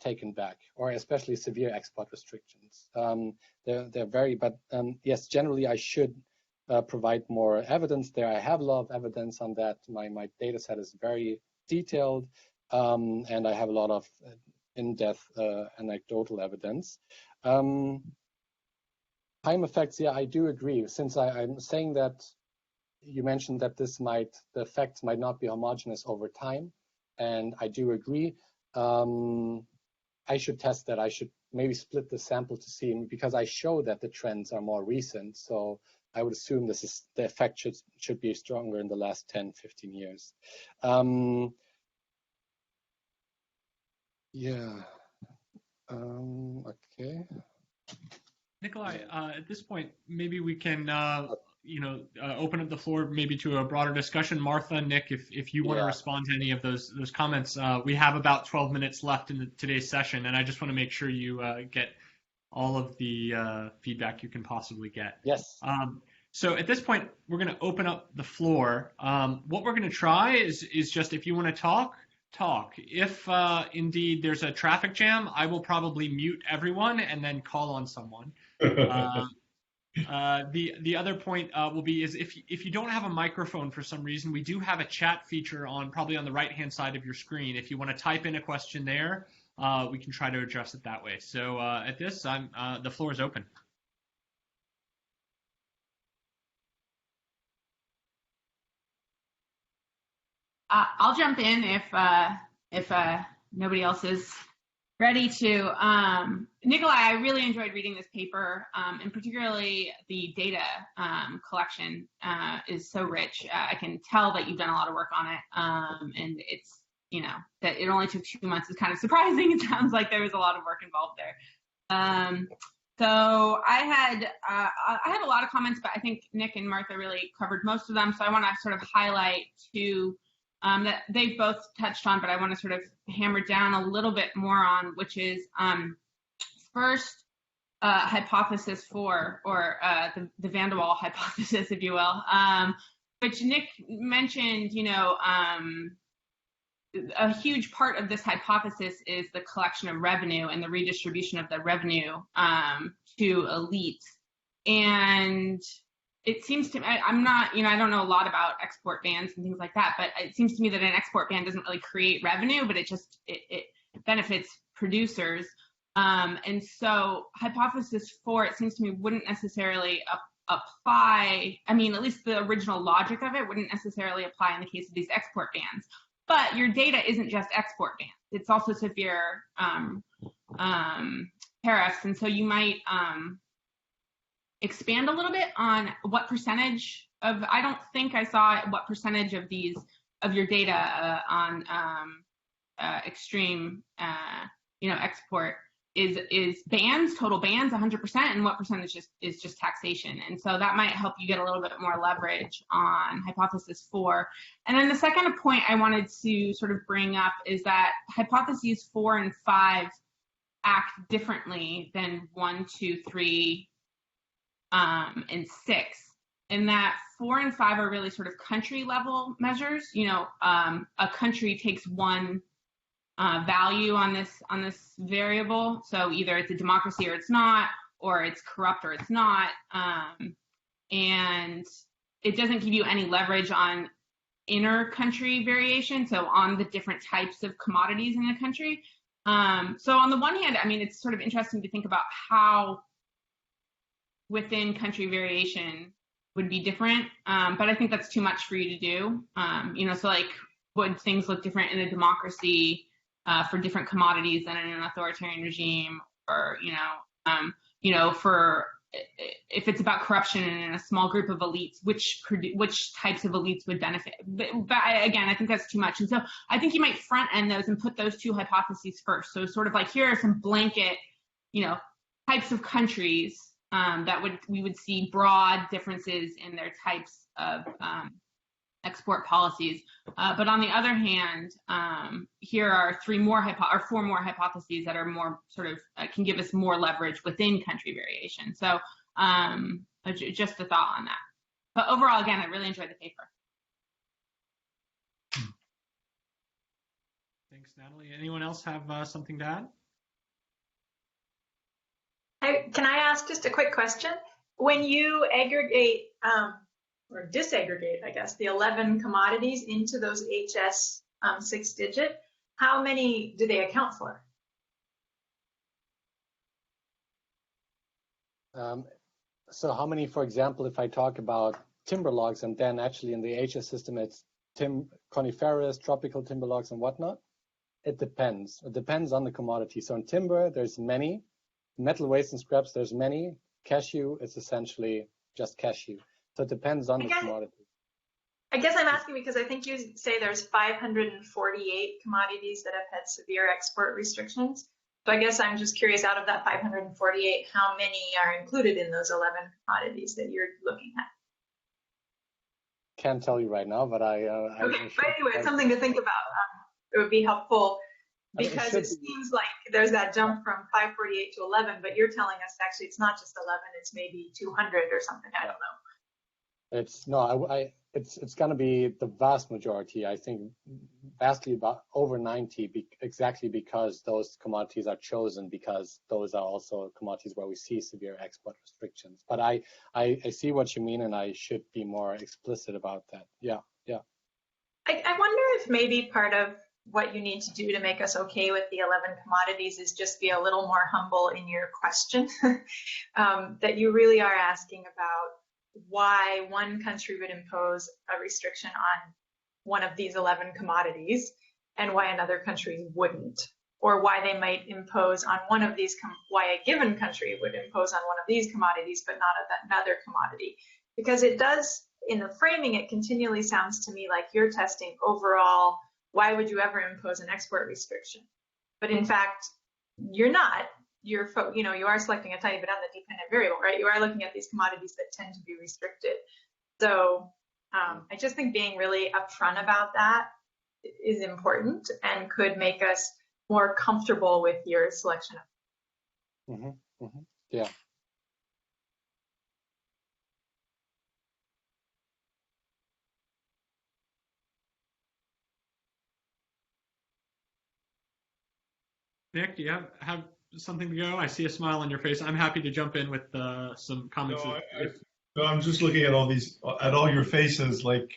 taken back, or especially severe export restrictions. They're very, but yes, generally I should provide more evidence there. I have a lot of evidence on that. My data set is very detailed, and I have a lot of in-depth anecdotal evidence. Time effects, yeah, I do agree. Since I'm saying that you mentioned that the effects might not be homogeneous over time, and I do agree. I should test that. I should maybe split the sample to see, because I show that the trends are more recent. So I would assume the effect should be stronger in the last 10, 15 years. Yeah. Okay. Nikolai, at this point, maybe we can, open up the floor maybe to a broader discussion. Martha, Nick, if you want to respond to any of those comments, we have about 12 minutes left in today's session, and I just want to make sure you get all of the feedback you can possibly get. Yes. So at this point, we're going to open up the floor. What we're going to try is just, if you want to talk. If indeed there's a traffic jam, I will probably mute everyone and then call on someone. The other point will be is if you don't have a microphone for some reason, we do have a chat feature probably on the right-hand side of your screen. If you want to type in a question there, we can try to address it that way. So at this, the floor is open. I'll jump in if nobody else is ready to. Nikolai, I really enjoyed reading this paper, and particularly the data collection is so rich. I can tell that you've done a lot of work on it, and it's, that it only took 2 months is kind of surprising. It sounds like there was a lot of work involved there. So I had a lot of comments, but I think Nick and Martha really covered most of them. So I want to sort of highlight two that they've both touched on, but I want to sort of hammer down a little bit more on, which is first hypothesis 4, or the Van der Waal hypothesis, if you will, which Nick mentioned. A huge part of this hypothesis is the collection of revenue and the redistribution of the revenue to elites. And it seems to me, I'm not, I don't know a lot about export bans and things like that, but it seems to me that an export ban doesn't really create revenue, but it benefits producers. And so hypothesis 4, it seems to me, wouldn't necessarily apply. I mean, at least the original logic of it wouldn't necessarily apply in the case of these export bans. But your data isn't just export bans. It's also severe tariffs. And so you might expand a little bit on what percentage of, I don't think I saw what percentage of your data on extreme, export is bans, total bans, 100%, and what percentage is just taxation. And so that might help you get a little bit more leverage on hypothesis 4. And then the second point I wanted to sort of bring up is that hypotheses 4 and 5 act differently than 1, 2, 3, and 6. In that 4 and 5 are really sort of country level measures. A country takes one value on this variable. So either it's a democracy or it's not, or it's corrupt or it's not. And it doesn't give you any leverage on inner country variation. So on the different types of commodities in the country. So on the one hand, I mean, it's sort of interesting to think about how within country variation would be different. But I think that's too much for you to do. So like, would things look different in a democracy for different commodities than in an authoritarian regime, or for if it's about corruption in a small group of elites, which types of elites would benefit? But again, I think that's too much, and so I think you might front end those and put those two hypotheses first. So sort of like, here are some blanket, types of countries that we would see broad differences in their types of export policies. But on the other hand, here are 4 more hypotheses that are more sort of can give us more leverage within country variation. So just a thought on that. But overall, again, I really enjoyed the paper. Thanks, Natalie. Anyone else have something to add? Can I ask just a quick question? When you aggregate or disaggregate, I guess, the 11 commodities into those HS 6-digit, how many do they account for? So how many, for example, if I talk about timber logs, and then actually in the HS system, it's coniferous, tropical timber logs and whatnot? It depends. It depends on the commodity. So in timber, there's many. Metal waste and scraps, there's many. Cashew is essentially just cashew. So it depends on the commodity. I guess I'm asking because I think you say there's 548 commodities that have had severe export restrictions. So I guess I'm just curious, out of that 548, how many are included in those 11 commodities that you're looking at? Can't tell you right now, but okay. But anyway, it's something to think about. It would be helpful Because it seems like there's that jump from 548 to 11, but you're telling us actually it's not just 11, it's maybe 200 or something. I don't know. It's going to be the vast majority. I think vastly about over 90, exactly because those commodities are chosen, because those are also commodities where we see severe export restrictions. But I see what you mean, and I should be more explicit about that. Yeah. I wonder if maybe part of what you need to do to make us okay with the 11 commodities is just be a little more humble in your question, that you really are asking about why one country would impose a restriction on one of these 11 commodities and why another country wouldn't, or why they might impose on one of these, why a given country would impose on one of these commodities but not another commodity. Because it does, in the framing, it continually sounds to me like you're testing overall, why would you ever impose an export restriction? But in fact, you're not. You are selecting a tiny bit on the dependent variable, right? You are looking at these commodities that tend to be restricted. So I just think being really upfront about that is important and could make us more comfortable with your selection. Yeah. Nick, do you have something to go? I see a smile on your face. I'm happy to jump in with some comments. No, I'm just looking at all your faces. Like,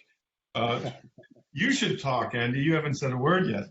you should talk, Andy. You haven't said a word yet.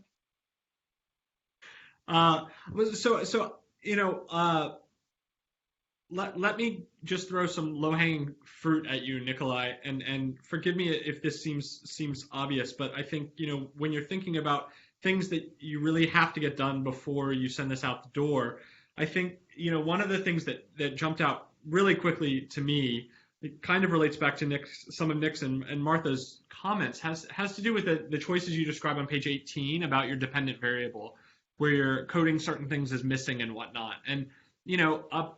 Let me just throw some low-hanging fruit at you, Nikolai, and forgive me if this seems obvious, but I think when you're thinking about things that you really have to get done before you send this out the door, I think one of the things that jumped out really quickly to me, it kind of relates back to some of Nick's and Martha's comments, has to do with the choices you describe on page 18 about your dependent variable, where you're coding certain things as missing and whatnot. And a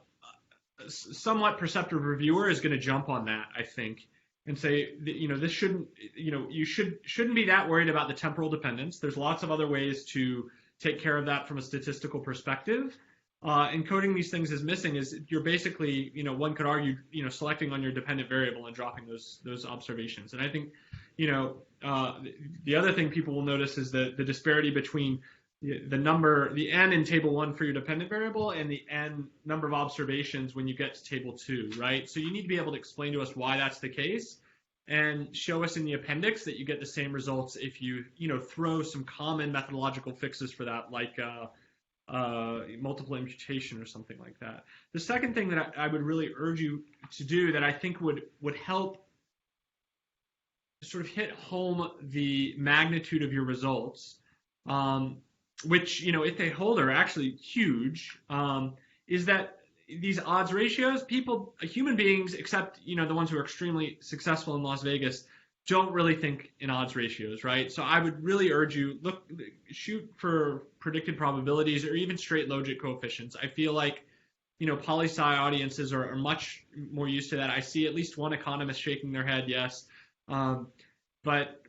somewhat perceptive reviewer is going to jump on that, I think, and say that, this shouldn't, you shouldn't be that worried about the temporal dependence. There's lots of other ways to take care of that from a statistical perspective. Encoding these things as missing is you're basically, one could argue, selecting on your dependent variable and dropping those observations. And I think, the other thing people will notice is the disparity between the n in table 1 for your dependent variable and the n number of observations when you get to table 2, right? So you need to be able to explain to us why that's the case and show us in the appendix that you get the same results if you, throw some common methodological fixes for that, like multiple imputation or something like that. The second thing that I would really urge you to do that I think would help sort of hit home the magnitude of your results, which, if they hold, are actually huge, is that these odds ratios, human beings, except, the ones who are extremely successful in Las Vegas, don't really think in odds ratios, right? So I would really urge you, shoot for predicted probabilities or even straight logit coefficients. I feel like, poli-sci audiences are much more used to that. I see at least one economist shaking their head, yes. But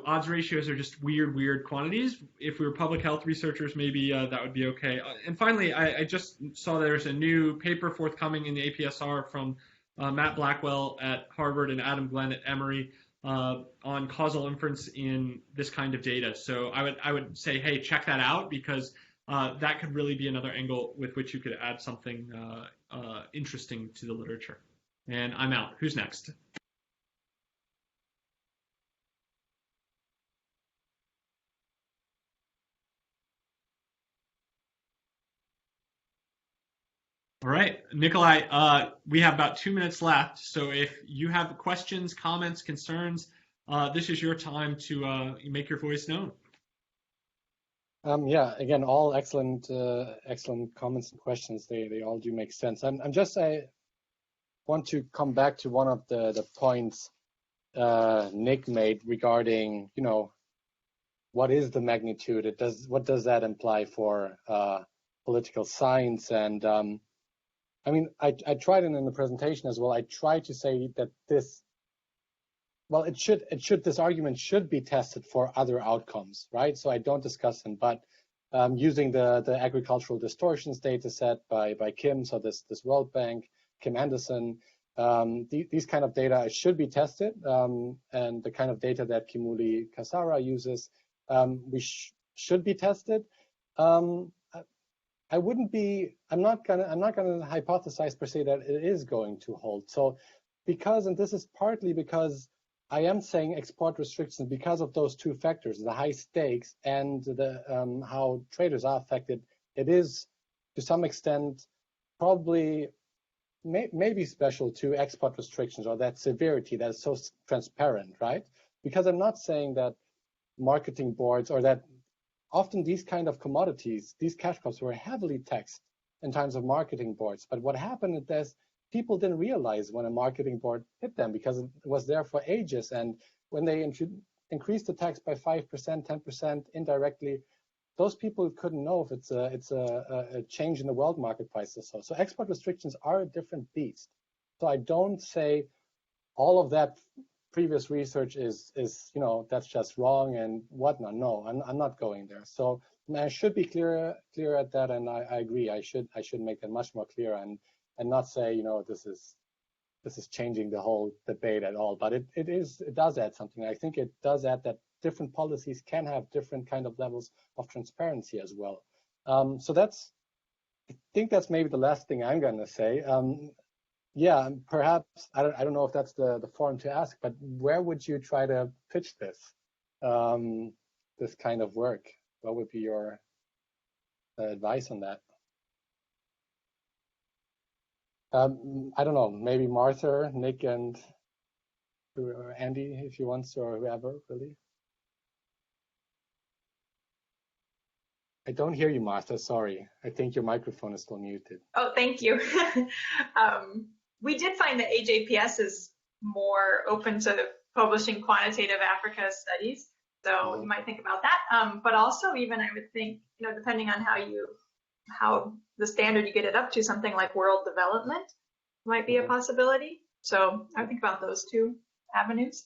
odds ratios are just weird quantities. If we were public health researchers, maybe that would be okay. And finally, I just saw there's a new paper forthcoming in the APSR from Matt Blackwell at Harvard and Adam Glenn at Emory on causal inference in this kind of data. So I would say, hey, check that out, because that could really be another angle with which you could add something interesting to the literature. And I'm out. Who's next? All right, Nikolai, we have about 2 minutes left. So if you have questions, comments, concerns, this is your time to make your voice known. Yeah, again, all excellent comments and questions. They all do make sense. I want to come back to one of the points Nick made regarding, what is the magnitude? What does that imply for political science? And I tried it in the presentation as well. I tried to say that this argument should be tested for other outcomes, right? So I don't discuss them, but using the agricultural distortions data set by Kim, so this World Bank, Kim Anderson. These kind of data should be tested, and the kind of data that Kimuli Kasara uses, should be tested. I'm not gonna hypothesize per se that it is going to hold. So and this is partly because I am saying export restrictions because of those two factors, the high stakes and the how traders are affected. It is to some extent probably maybe special to export restrictions, or that severity that is so transparent, right? Because I'm not saying that marketing boards, or that often these kind of commodities, these cash crops were heavily taxed in terms of marketing boards. But what happened is people didn't realize when a marketing board hit them, because it was there for ages. And when they increased the tax by 5%, 10% indirectly, those people couldn't know if it's a change in the world market prices. So export restrictions are a different beast. So I don't say all of that previous research is that's just wrong and whatnot. No, I'm not going there. So I should be clear at that, and I agree. I should make that much more clear and not say this is changing the whole debate at all. But it does add something. I think it does add that different policies can have different kind of levels of transparency as well. So I think that's maybe the last thing I'm going to say. Yeah, perhaps I don't know if that's the forum to ask, but where would you try to pitch this this kind of work? What would be your advice on that? I don't know, maybe Martha, Nick, and or Andy, if you want, or whoever, really. I don't hear you, Martha. Sorry. I think your microphone is still muted. Oh, thank you. We did find that AJPS is more open to publishing quantitative Africa studies. So you might think about that. But also, even I would think, depending on how the standard you get it up to, something like world development might be a possibility. So I would think about those two avenues.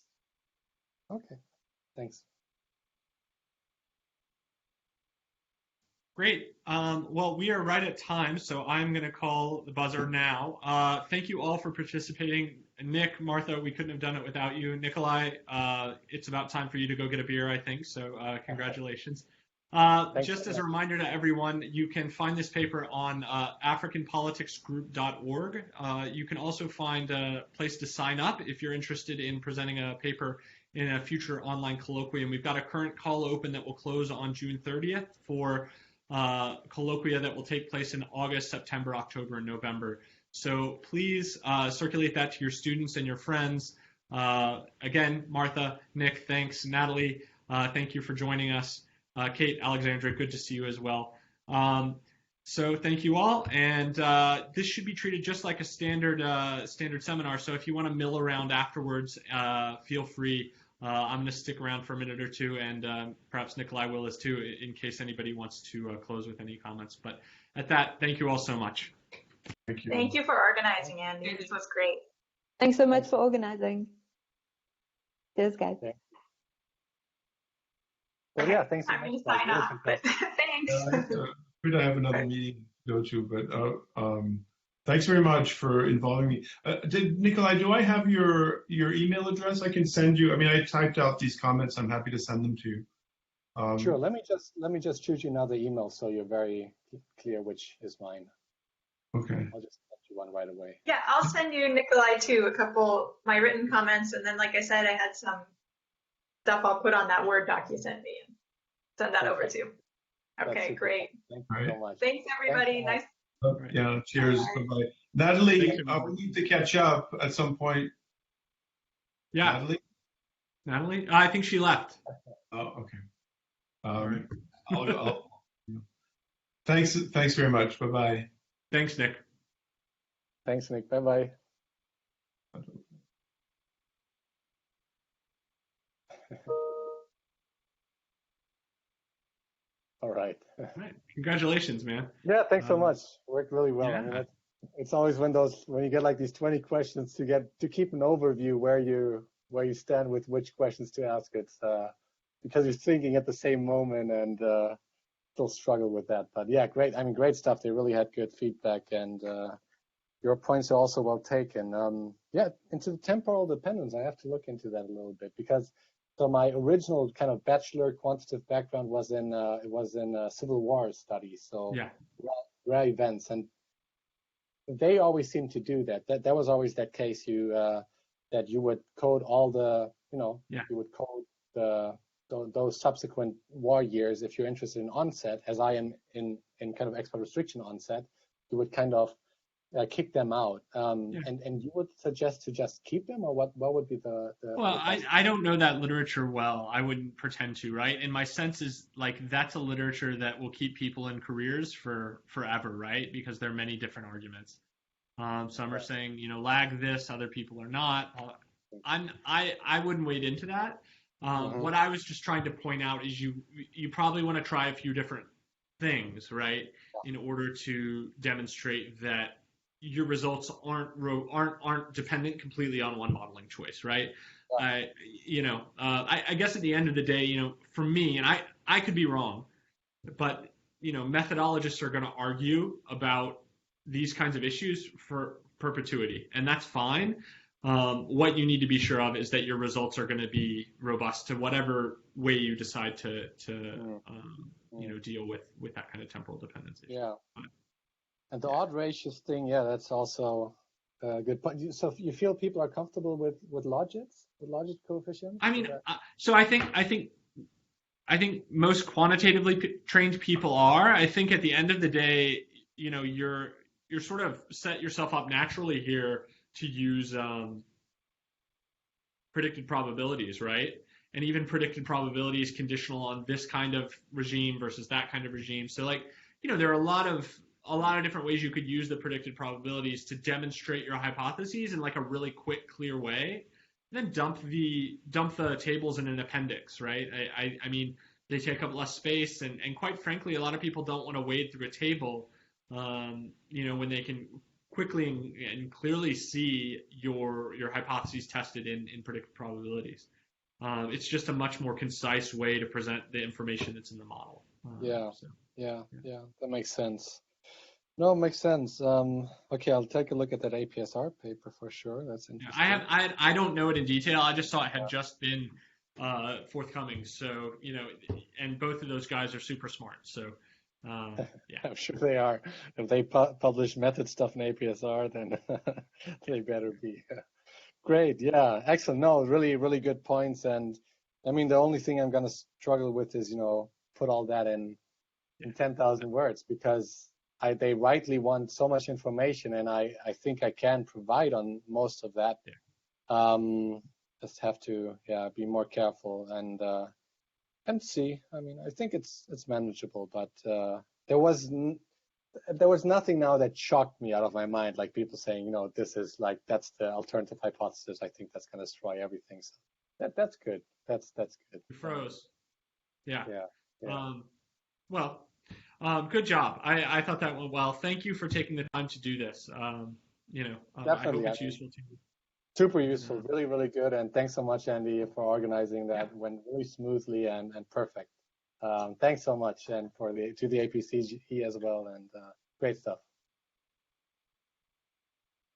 Okay, thanks. Great. Well, we are right at time, so I'm going to call the buzzer now. Thank you all for participating. Nick, Martha, we couldn't have done it without you. Nikolai, it's about time for you to go get a beer, I think, so congratulations. Just as a reminder to everyone, you can find this paper on africanpoliticsgroup.org. You can also find a place to sign up if you're interested in presenting a paper in a future online colloquium. We've got a current call open that will close on June 30th for colloquia that will take place in August, September, October, and November. So please circulate that to your students and your friends. Again, Martha, Nick, thanks. Natalie, thank you for joining us. Kate, Alexandra, good to see you as well. So thank you all, and this should be treated just like a standard seminar. So if you want to mill around afterwards, feel free. I'm going to stick around for a minute or two, and perhaps Nikolai will as too, in case anybody wants to close with any comments. But at that, thank you all so much. Thank you. Thank you for organizing, Andy. This was great. Thanks so much for organizing. Cheers, guys. Yeah. Well, yeah, thanks so I'm going much. to sign off, but thanks. We don't have another meeting to go to, but thanks very much for involving me. Nikolai, do I have your email address? I can send you. I mean, I typed out these comments. I'm happy to send them to you. Sure. Let me just choose you another email so you're very clear which is mine. Okay. I'll just send you one right away. Yeah, I'll send you, Nikolai, too, my written comments, and then, like I said, I had some stuff I'll put on that Word doc you sent me and send that over too. Okay, great. Thank you so much. Thanks, everybody. Nice. Yeah, cheers. Bye-bye. Natalie, we need to catch up at some point. Yeah. Natalie? I think she left. Oh, okay. I'll thanks very much. Bye-bye. Thanks, Nick. Thanks, Nick. Bye-bye. All right. Congratulations, man. Yeah, thanks so much. Worked really well. Yeah. I mean, it's always when you get like these 20 questions to keep an overview where you stand with which questions to ask. It's because you're thinking at the same moment, and still struggle with that. But yeah, great. I mean, great stuff. They really had good feedback, and your points are also well taken. Yeah, into the temporal dependence, I have to look into that a little bit, because so my original kind of bachelor quantitative background was in Civil War studies, so Yeah. rare events, and they always seem to do that. That was always that case. That you would code all the, you would code those subsequent war years if you're interested in onset, as I am in kind of export restriction onset. You would kind of kick them out, and you would suggest to just keep them, or what would be the well, I don't know that literature well. I wouldn't pretend to, right? And my sense is like that's a literature that will keep people in careers for forever, right? Because there are many different arguments. Some are saying, lag this, other people are not. I wouldn't wade into that. What I was just trying to point out is you probably want to try a few different things, right, in order to demonstrate that your results aren't dependent completely on one modeling choice, right? I guess at the end of the day, for me, and I could be wrong, but methodologists are going to argue about these kinds of issues for perpetuity, and that's fine. What you need to be sure of is that your results are going to be robust to whatever way you decide to deal with that kind of temporal dependency. Yeah. And the odd ratios thing, that's also a good point. So you feel people are comfortable with logits, with logit coefficients? I mean, so I think most quantitatively trained people are. I think at the end of the day, you're sort of set yourself up naturally here to use predicted probabilities, right? And even predicted probabilities conditional on this kind of regime versus that kind of regime. So there are a lot of different ways you could use the predicted probabilities to demonstrate your hypotheses in like a really quick, clear way. And then dump the tables in an appendix, right? I mean, they take up less space, and quite frankly, a lot of people don't want to wade through a table, when they can quickly and clearly see your hypotheses tested in predicted probabilities. It's just a much more concise way to present the information that's in the model. That makes sense. No, it makes sense. Okay, I'll take a look at that APSR paper for sure. That's interesting. I don't know it in detail. I just saw it had just been forthcoming. So, and both of those guys are super smart. So, I'm sure they are. If they publish method stuff in APSR, then they better be. Great. Yeah. Excellent. No, really, really good points. And I mean, the only thing I'm going to struggle with is, put all that in 10,000 words, because they rightly want so much information, and I think I can provide on most of that. Just have to be more careful and see. I mean, I think it's manageable, but there was nothing now that shocked me out of my mind, like people saying, this is that's the alternative hypothesis. I think that's going to destroy everything. So that's good. That's good. You froze. Yeah. Well. Good job. I thought that went well. Thank you for taking the time to do this. Definitely. I hope it's useful to you. Super useful. Really, really good. And thanks so much, Andy, for organizing that. It went really smoothly and perfect. Thanks so much, and to the APCG as well. And great stuff.